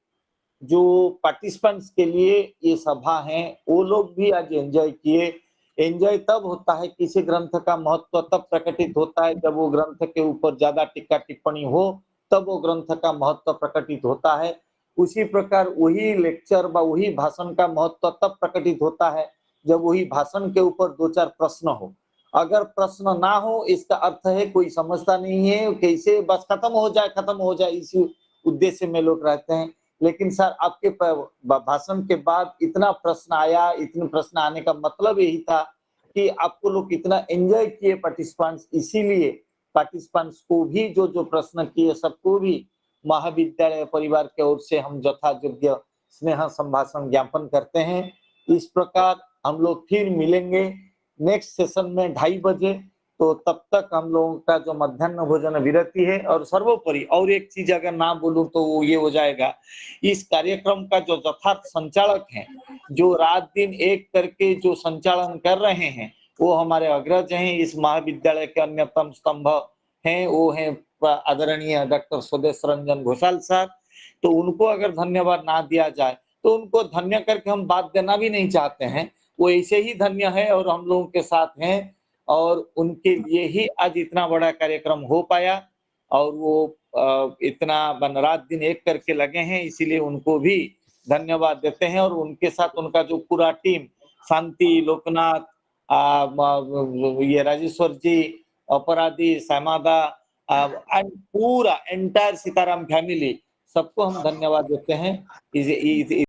जो पार्टिसिपेंट्स के लिए ये सभा है, वो लोग भी आज एंजॉय किए। एंजॉय तब होता है, किसी ग्रंथ का महत्व तब प्रकटित होता है जब वो ग्रंथ के ऊपर ज्यादा टीका टिप्पणी हो, तब वो ग्रंथ का महत्व प्रकटित होता है। उसी प्रकार वही लेक्चर व वही भाषण का महत्व तब प्रकटित होता है जब वही भाषण के ऊपर दो चार प्रश्न हो। अगर प्रश्न ना हो, इसका अर्थ है कोई समझता नहीं है, कैसे बस खत्म हो जाए इसी उद्देश्य में लोग रहते हैं। लेकिन सर आपके भाषण के बाद इतना प्रश्न आया, इतने प्रश्न आने का मतलब यही था कि आपको लोग इतना एंजॉय किए पार्टिसिपेंट्स, इसीलिए पार्टिसिपेंट्स को भी जो जो प्रश्न किए सबको भी महाविद्यालय परिवार की ओर से हम यथायोग्य स्नेह संभाषण ज्ञापन करते हैं। इस प्रकार हम लोग फिर मिलेंगे नेक्स्ट सेशन में 2:30 बजे। तो तब तक हम लोगों का जो मध्याह्न भोजन विरति है। और सर्वोपरि और एक चीज अगर ना बोलूं तो वो ये हो जाएगा, इस कार्यक्रम का जो यथार्थ संचालक हैं, जो रात दिन एक करके जो संचालन कर रहे हैं, वो हमारे अग्रज हैं, इस महाविद्यालय के अन्यतम स्तंभ हैं, वो हैं आदरणीय डॉक्टर स्वदेश रंजन घोषाल साहब। तो उनको अगर धन्यवाद ना दिया जाए तो उनको धन्य करके हम बात देना भी नहीं चाहते हैं। वो ऐसे ही धन्य है और हम लोगों के साथ हैं, और उनके लिए ही आज इतना बड़ा कार्यक्रम हो पाया। और वो इतना रात दिन एक करके लगे हैं, इसीलिए उनको भी धन्यवाद देते हैं। और उनके साथ उनका जो पूरा टीम, शांति, लोकनाथ, ये राजेश्वर जी, अपराधी, समादा एंड पूरा एंटायर सीताराम फैमिली, सबको हम धन्यवाद देते हैं।